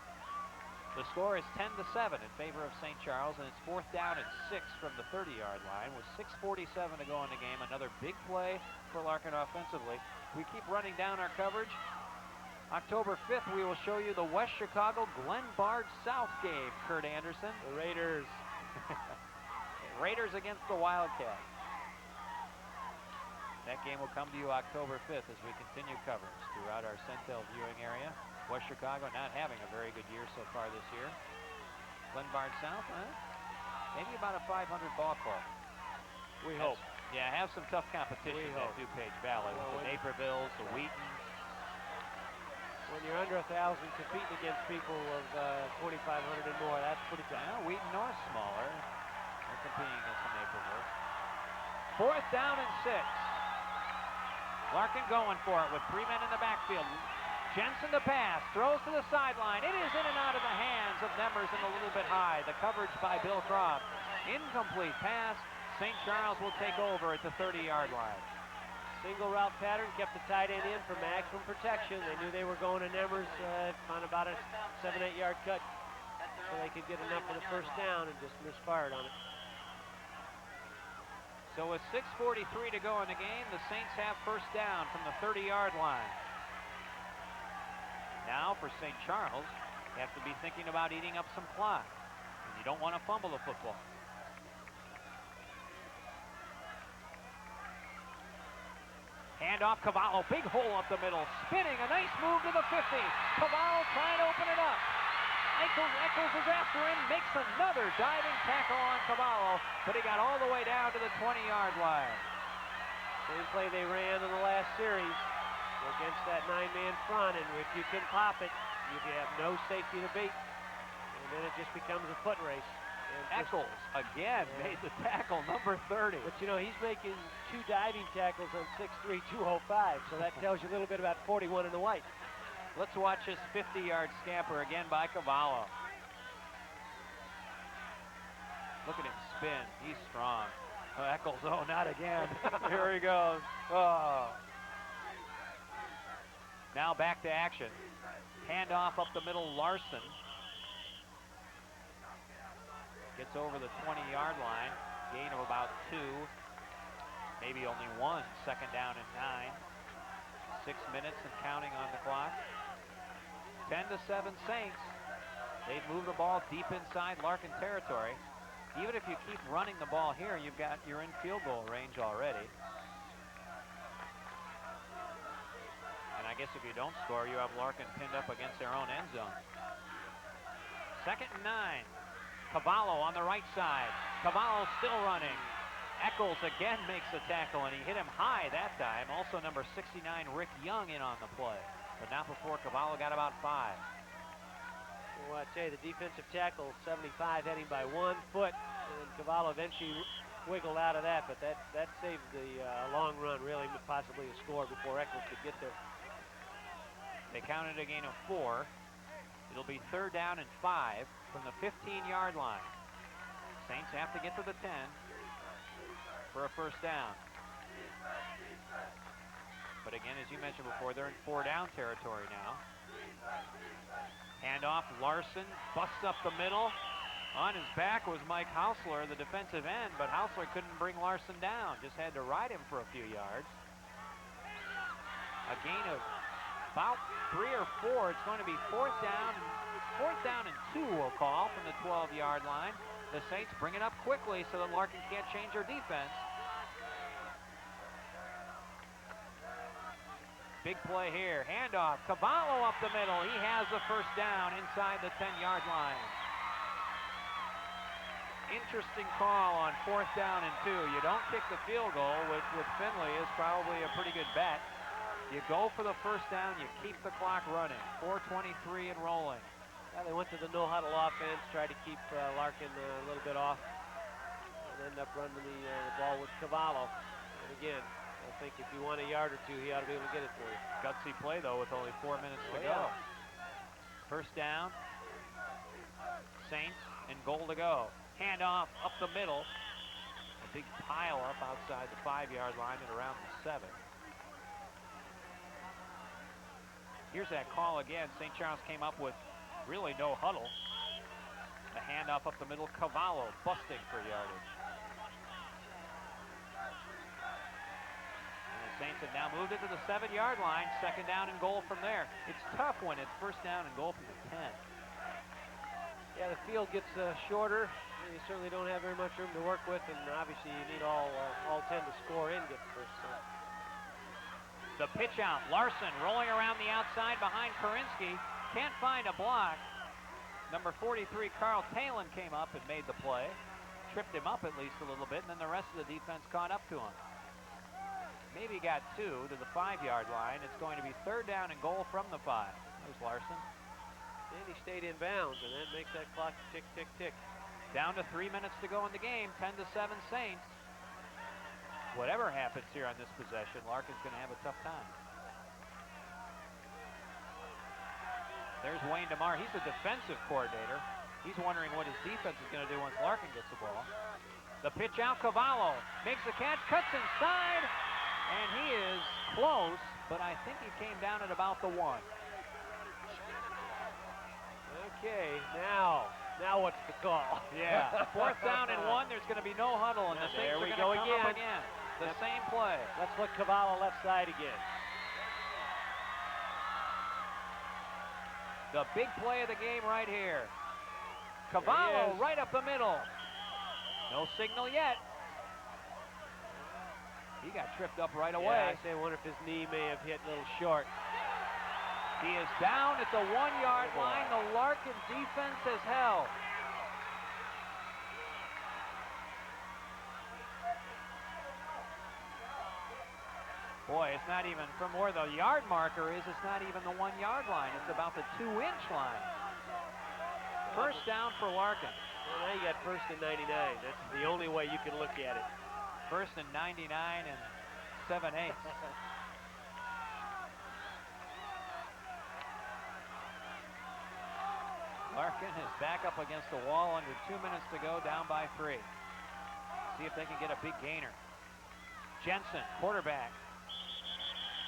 The score is 10-7 in favor of St. Charles, and it's 4th down and 6 from the 30-yard line with 6:47 to go in the game. Another big play for Larkin offensively. We keep running down our coverage. October 5th, we will show you the West Chicago Glenbard South game, Kurt Anderson. The Raiders. Raiders against the Wildcats. That game will come to you October 5th as we continue coverage throughout our Centel viewing area. West Chicago not having a very good year so far this year. Glenbard South, maybe about a 500 ball club. We hope. Yeah, have some tough competition at DuPage Valley with the Napervilles, the Wheatons. When you're under 1,000 competing against people of 2,500 and more, that's pretty tough. Yeah, Wheaton North smaller. They're competing against the Napervilles. 4th down and 6. Larkin going for it with 3 men in the backfield. Jensen to pass, throws to the sideline. It is in and out of the hands of Nemers and a little bit high. The coverage by Bill Croft. Incomplete pass. St. Charles will take over at the 30-yard line. Single route pattern kept the tight end in for maximum protection. They knew they were going to Nemers on about a 7-8 yard cut so they could get enough for the first down and just misfired on it. So with 6:43 to go in the game, the Saints have first down from the 30-yard line. Now for St. Charles, you have to be thinking about eating up some clock. And you don't want to fumble the football. Handoff, Cavallo, big hole up the middle, spinning, a nice move to the 50. Cavallo trying to open it up. Eccles is after him, makes another diving tackle on Cavallo, but he got all the way down to the 20-yard line. Same play they ran in the last series against that 9-man front, and if you can pop it, you have no safety to beat, and then it just becomes a foot race. Eccles again made the tackle, number 30. But you know, he's making 2 diving tackles on 6'3", 205, so that tells you a little bit about 41 in the white. Let's watch his 50-yard scamper again by Cavallo. Look at him spin, he's strong. Oh, Eccles, oh, not again. Here he goes. Oh. Now back to action. Handoff up the middle, Larson. Gets over the 20-yard line, gain of about 2, maybe only 1, second down and 9. 6 minutes and counting on the clock. 10-7 Saints. They've moved the ball deep inside Larkin territory. Even if you keep running the ball here, you're in field goal range already. And I guess if you don't score, you have Larkin pinned up against their own end zone. 2nd and 9. Cavallo on the right side. Cavallo still running. Eccles again makes the tackle, and he hit him high that time. Also number 69, Rick Young, in on the play. But not before Cavallo got about 5. Well, I tell you, the defensive tackle, 75, heading by 1 foot, and Cavallo eventually wiggled out of that, but that saved the long run, really, possibly a score before Eccles could get there. They counted a gain of 4. It'll be 3rd down and 5 from the 15-yard line. Saints have to get to the 10 for a 1st down. But again, as you mentioned before, they're in 4-down territory now. Handoff, Larson busts up the middle. On his back was Mike Hausler, the defensive end, but Hausler couldn't bring Larson down, just had to ride him for a few yards. A gain of about 3 or 4. It's going to be 4th down and 2, we'll call, from the 12-yard line. The Saints bring it up quickly so that Larkin can't change their defense. Big play here. Handoff. Cavallo up the middle. He has the 1st down inside the 10-yard line. Interesting call on 4th down and 2. You don't kick the field goal, which with Finley is probably a pretty good bet. You go for the 1st down, you keep the clock running. 4:23 and rolling. Yeah, they went to the no-huddle offense, tried to keep Larkin a little bit off, and ended up running the ball with Cavallo. And again, I think if you want a yard or 2, he ought to be able to get it for you. Gutsy play, though, with only 4 minutes to go. 1st down. Saints and goal to go. Handoff up the middle. A big pile up outside the 5-yard line at around the 7. Here's that call again. St. Charles came up with really no huddle. A handoff up the middle. Cavallo busting for yardage. And the Saints have now moved it to the 7-yard line. 2nd down and goal from there. It's tough when it's 1st down and goal from the 10. Yeah, the field gets shorter. You certainly don't have very much room to work with, and obviously you need all 10 to score in, get the first. The pitch out. Larson rolling around the outside behind Korinsky. Can't find a block. Number 43, Carl Talon, came up and made the play. Tripped him up at least a little bit, and then the rest of the defense caught up to him. Maybe got 2 to the 5-yard line. It's going to be 3rd down and goal from the 5. There's Larson. And he stayed in bounds, and that makes that clock tick, tick, tick. Down to 3 minutes to go in the game. 10-7 Saints. Whatever happens here on this possession, Larkin's going to have a tough time. There's Wayne DeMar. He's the defensive coordinator. He's wondering what his defense is going to do once Larkin gets the ball. The pitch out, Cavallo makes the catch, cuts inside, and he is close, but I think he came down at about the 1. Okay, now what's the call? Yeah, 4th down and 1. There's going to be no huddle, and the Saints are going to come up again. The same play. Let's look Cavallo left side again. The big play of the game right here. Cavallo right up the middle. No signal yet. He got tripped up right away. I wonder if his knee may have hit a little short. He is down at the 1-yard line. The Larkin defense has held. Boy, it's not even from where the yard marker is. It's not even the 1-yard line. It's about the 2-inch line. First down for Larkin. Well, now you got first and 99. That's the only way you can look at it. First and 99 and 7/8. Larkin is back up against the wall under 2 minutes to go, down by 3. See if they can get a big gainer. Jensen, quarterback.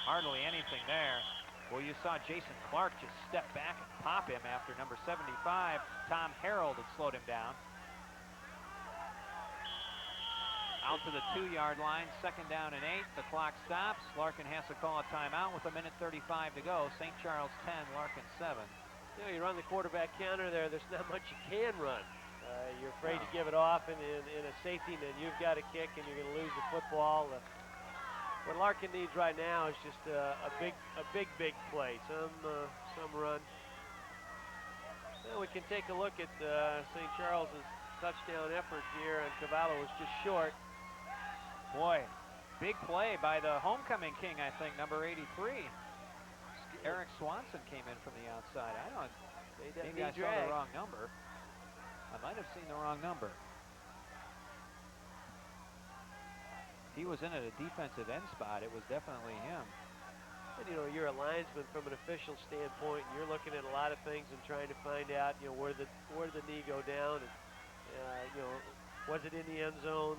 Hardly anything there. Well, you saw Jason Clark just step back and pop him after number 75. Tom Harold had slowed him down. Out to the 2-yard line, second down and 8. The clock stops. Larkin has to call a timeout with 1:35 to go. St. Charles 10, Larkin 7. You know, you run the quarterback counter there, there's not much you can run. You're afraid to give it off in a safety, and then you've got to kick, and you're going to lose the football. What Larkin needs right now is just a big play, some run. Well, we can take a look at St. Charles's touchdown effort here, and Cavallo was just short. Boy, big play by the homecoming king, I think, number 83. Eric Swanson came in from the outside. Maybe I saw the wrong number. I might have seen the wrong number. He was in at a defensive end spot. It was definitely him. And you know, you're a linesman from an official standpoint, and you're looking at a lot of things and trying to find out, you know, where the knee go down, and you know, was it in the end zone?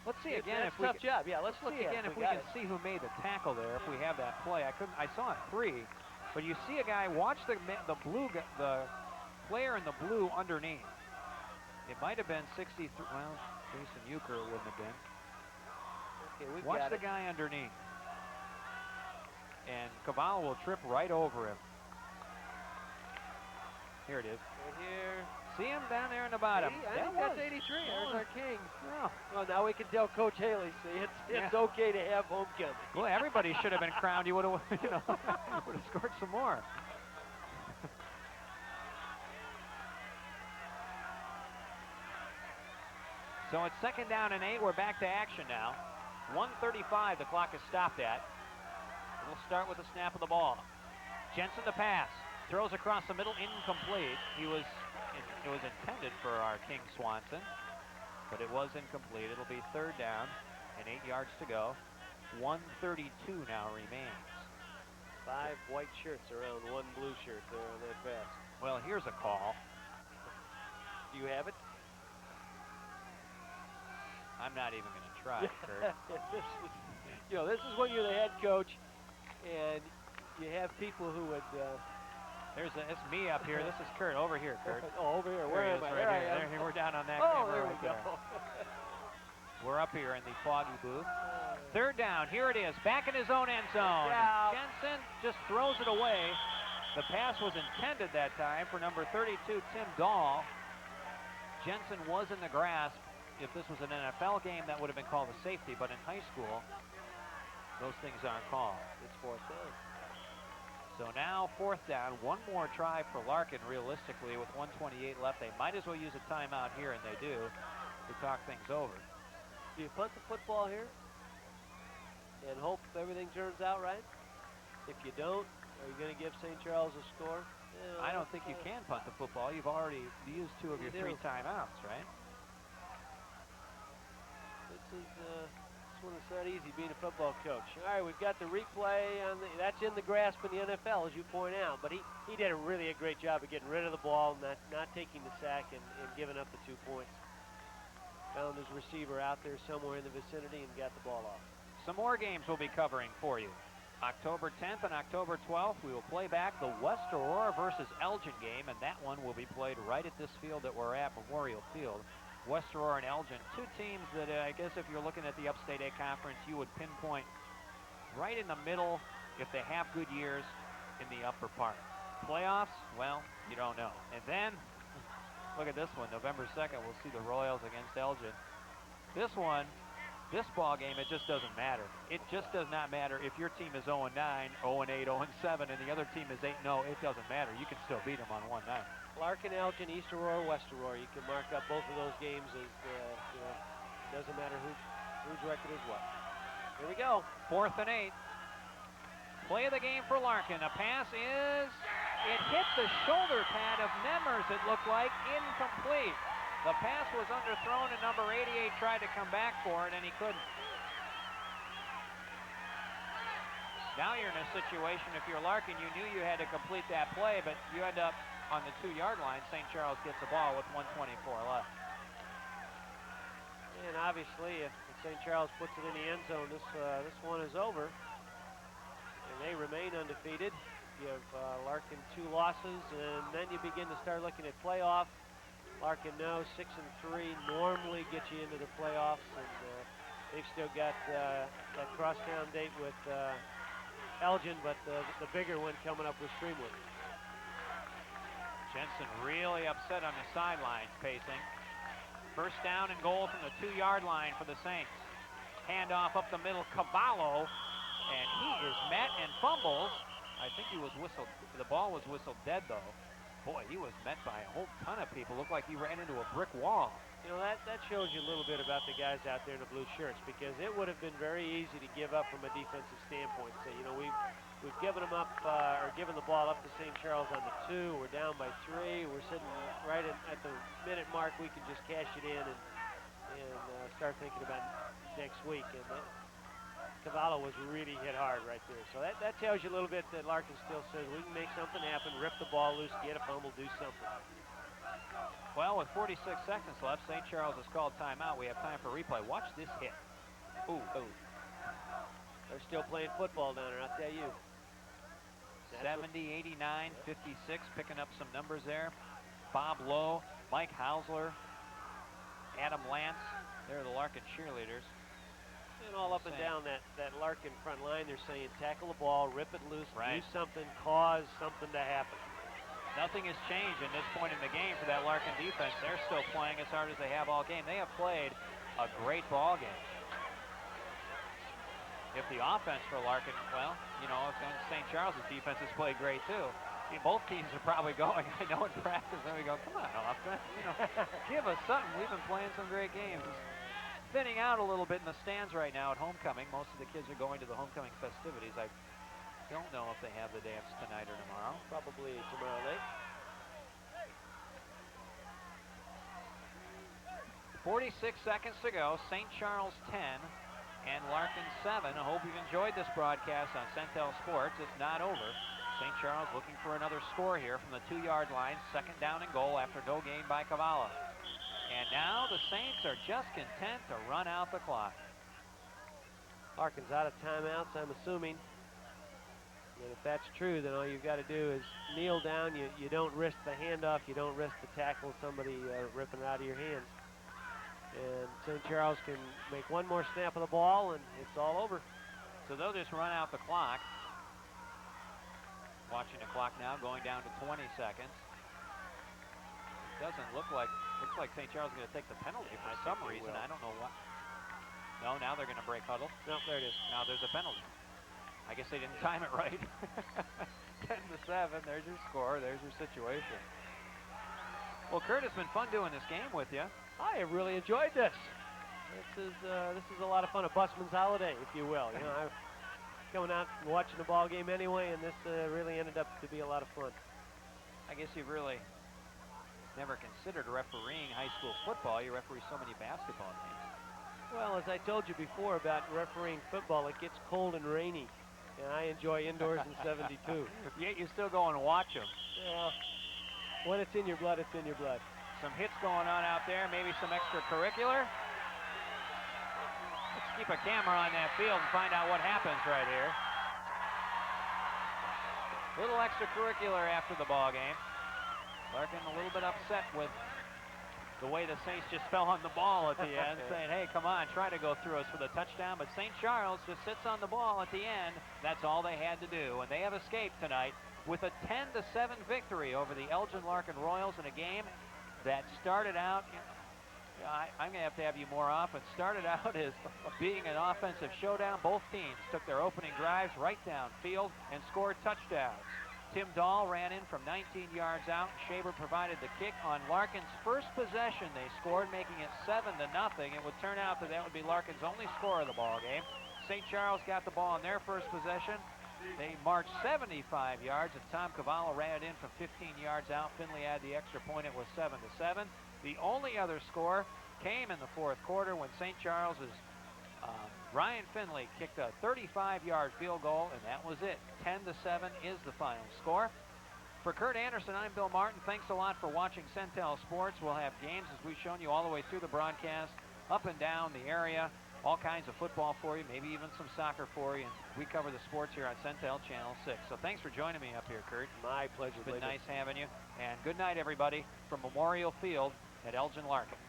Let's see again if we tough job. Yeah, let's look see at again it. if we can see who made the tackle there. If we have that play, I saw it 3, but you see a guy. Watch the player in the blue underneath. It might have been 63. Well, Jason Euchre wouldn't have been. Okay, watch the guy underneath, and Cavallo will trip right over him. Here it is. Right here. See him down there in the bottom. I think that's 83. There's our king. Oh. Well, now we can tell Coach Haley, see, it's okay to have homecoming. Well, everybody should have been crowned. You would have, would have scored some more. So it's second down and 8. We're back to action now. 1:35 the clock is stopped at. We'll start with the snap of the ball. Jensen the pass. Throws across the middle, incomplete. It was intended for our King Swanson, but it was incomplete. It'll be third down and 8 yards to go. 1:32 now remains. 5 white shirts around 1 blue shirt there on that pass. Well, here's a call. Do you have it? I'm not even going to try, Kurt. This is when you're the head coach, and you have people who would. It's me up here. This is Kurt. Over here, Kurt. Oh, over here. Where am I? Right here. We're down on that camera there right we go. We're up here in the foggy booth. Third down. Here it is. Back in his own end zone. Yeah. Jensen just throws it away. The pass was intended that time for number 32, Tim Dahl. Jensen was in the grasp. If this was an NFL game, that would have been called a safety, but in high school, those things aren't called. It's fourth down. So now fourth down, one more try for Larkin realistically with 1:28 left. They might as well use a timeout here, and they do, to talk things over. Do you punt the football here and hope everything turns out right? If you don't, are you going to give St. Charles a score? I don't think you can punt the football. You've already used 2 of your 3 timeouts, right? This one is not easy being a football coach. All right, we've got the replay on that's in the grasp in the NFL, as you point out. But he did a great job of getting rid of the ball, not taking the sack, and giving up the 2 points. Found his receiver out there somewhere in the vicinity and got the ball off. Some more games we'll be covering for you. October 10th and October 12th, we will play back the West Aurora versus Elgin game, and that one will be played right at this field that we're at, Memorial Field. West Aurora and Elgin, 2 teams that I guess if you're looking at the Upstate A Conference, you would pinpoint right in the middle if they have good years in the upper part. Playoffs? Well, you don't know. And then, look at this one. November 2nd, we'll see the Royals against Elgin. This one, this ball game, it just doesn't matter. It just does not matter if your team is 0-9, 0-8, 0-7, and the other team is 8-0. It doesn't matter. You can still beat them on one night. Larkin, Elgin, East Aurora, West Aurora. You can mark up both of those games as, you know, it doesn't matter whose record is what. Here we go. 4th and 8. Play of the game for Larkin. A pass it hit the shoulder pad of Nemers, it looked like, incomplete. The pass was underthrown, and number 88 tried to come back for it, and he couldn't. Now you're in a situation, if you're Larkin, you knew you had to complete that play, but you end up on the 2-yard line. St. Charles gets the ball with 1:24 left. And obviously, if St. Charles puts it in the end zone, this one is over. And they remain undefeated. You have Larkin 2 losses, and then you begin to start looking at playoff. Larkin now 6-3, normally get you into the playoffs, and they've still got that crosstown date with Elgin, but the bigger one coming up with Streamwood. Jensen really upset on the sidelines, pacing. 1st down and goal from the 2-yard line for the Saints. Handoff up the middle, Cavallo, and he is met and fumbles. I think he was whistled. The ball was whistled dead, though. Boy, he was met by a whole ton of people. Looked like he ran into a brick wall. You know, that shows you a little bit about the guys out there in the blue shirts, because it would have been very easy to give up from a defensive standpoint. Say, you know, we've given them up, or given the ball up to St. Charles on the 2. We're down by 3. We're sitting right at the minute mark. We can just cash it in and start thinking about next week. And Cavallo was really hit hard right there. So that tells you a little bit that Larkin still says we can make something happen, rip the ball loose, get a fumble, do something. Well, with 46 seconds left, St. Charles has called timeout. We have time for replay. Watch this hit. Ooh. They're still playing football down there, I'll tell you. 70, 89, 56, picking up some numbers there. Bob Lowe, Mike Hausler, Adam Lance. They're the Larkin cheerleaders. And all up and down that Larkin front line, they're saying tackle the ball, rip it loose, do something, cause something to happen. Nothing has changed in this point in the game for that Larkin defense. They're still playing as hard as they have all game. They have played a great ball game. If the offense for Larkin, well, you know, St. Charles' defense has played great too. I mean, both teams are probably going, I know in practice, then we go, come on, offense, you know, give us something. We've been playing some great games. Thinning out a little bit in the stands right now at homecoming. Most of the kids are going to the homecoming festivities. I don't know if they have the dance tonight or tomorrow. Probably tomorrow night. 46 seconds to go. St. Charles 10 and Larkin 7. I hope you've enjoyed this broadcast on Centel Sports. It's not over. St. Charles looking for another score here from the 2-yard line. 2nd down and goal after no gain by Cavallo. And now the Saints are just content to run out the clock. Larkin's out of timeouts, I'm assuming. And if that's true, then all you've got to do is kneel down. You don't risk the handoff. You don't risk the tackle, somebody ripping it out of your hands. And St. Charles can make one more snap of the ball, and it's all over. So they'll just run out the clock. Watching the clock now, going down to 20 seconds. Doesn't look like, looks like St. Charles is going to take the penalty for some reason. I don't know what. No, now they're going to break huddle. No, there it is. Now there's a penalty. I guess they didn't time it right. 10-7, there's your score, there's your situation. Well, Kurt, it's been fun doing this game with you. I have really enjoyed this. This is a lot of fun, a busman's holiday, if you will. You know, I'm coming out and watching the ball game anyway, and this really ended up to be a lot of fun. I guess you've really never considered refereeing high school football. You referee so many basketball games. Well, as I told you before about refereeing football, it gets cold and rainy, and I enjoy indoors in 72. Yet you still go and watch them. Yeah. When it's in your blood, it's in your blood. Some hits going on out there, maybe some extracurricular. Let's keep a camera on that field and find out what happens right here. Little extracurricular after the ball game. Larkin a little bit upset with the way the Saints just fell on the ball at the end, saying, hey, come on, try to go through us for the touchdown. But St. Charles just sits on the ball at the end. That's all they had to do. And they have escaped tonight with a 10-7 victory over the Elgin Larkin Royals in a game that started out, I'm going to have you more often, started out as being an offensive showdown. Both teams took their opening drives right downfield and scored touchdowns. Tim Dahl ran in from 19 yards out. Shaber provided the kick on Larkin's first possession. They scored, making it 7-0. It would turn out that would be Larkin's only score of the ball game. St. Charles got the ball on their first possession. They marched 75 yards, and Tom Cavallo ran it in from 15 yards out. Finley had the extra point. It was 7-7. The only other score came in the fourth quarter when St. Charles's Ryan Finley kicked a 35-yard field goal, and that was it. 10-7 is the final score. For Kurt Anderson, I'm Bill Martin. Thanks a lot for watching Centel Sports. We'll have games, as we've shown you all the way through the broadcast, up and down the area, all kinds of football for you, maybe even some soccer for you. And we cover the sports here on Centel Channel 6. So thanks for joining me up here, Kurt. My pleasure. It's been nice having you. And good night, everybody, from Memorial Field at Elgin Larkin.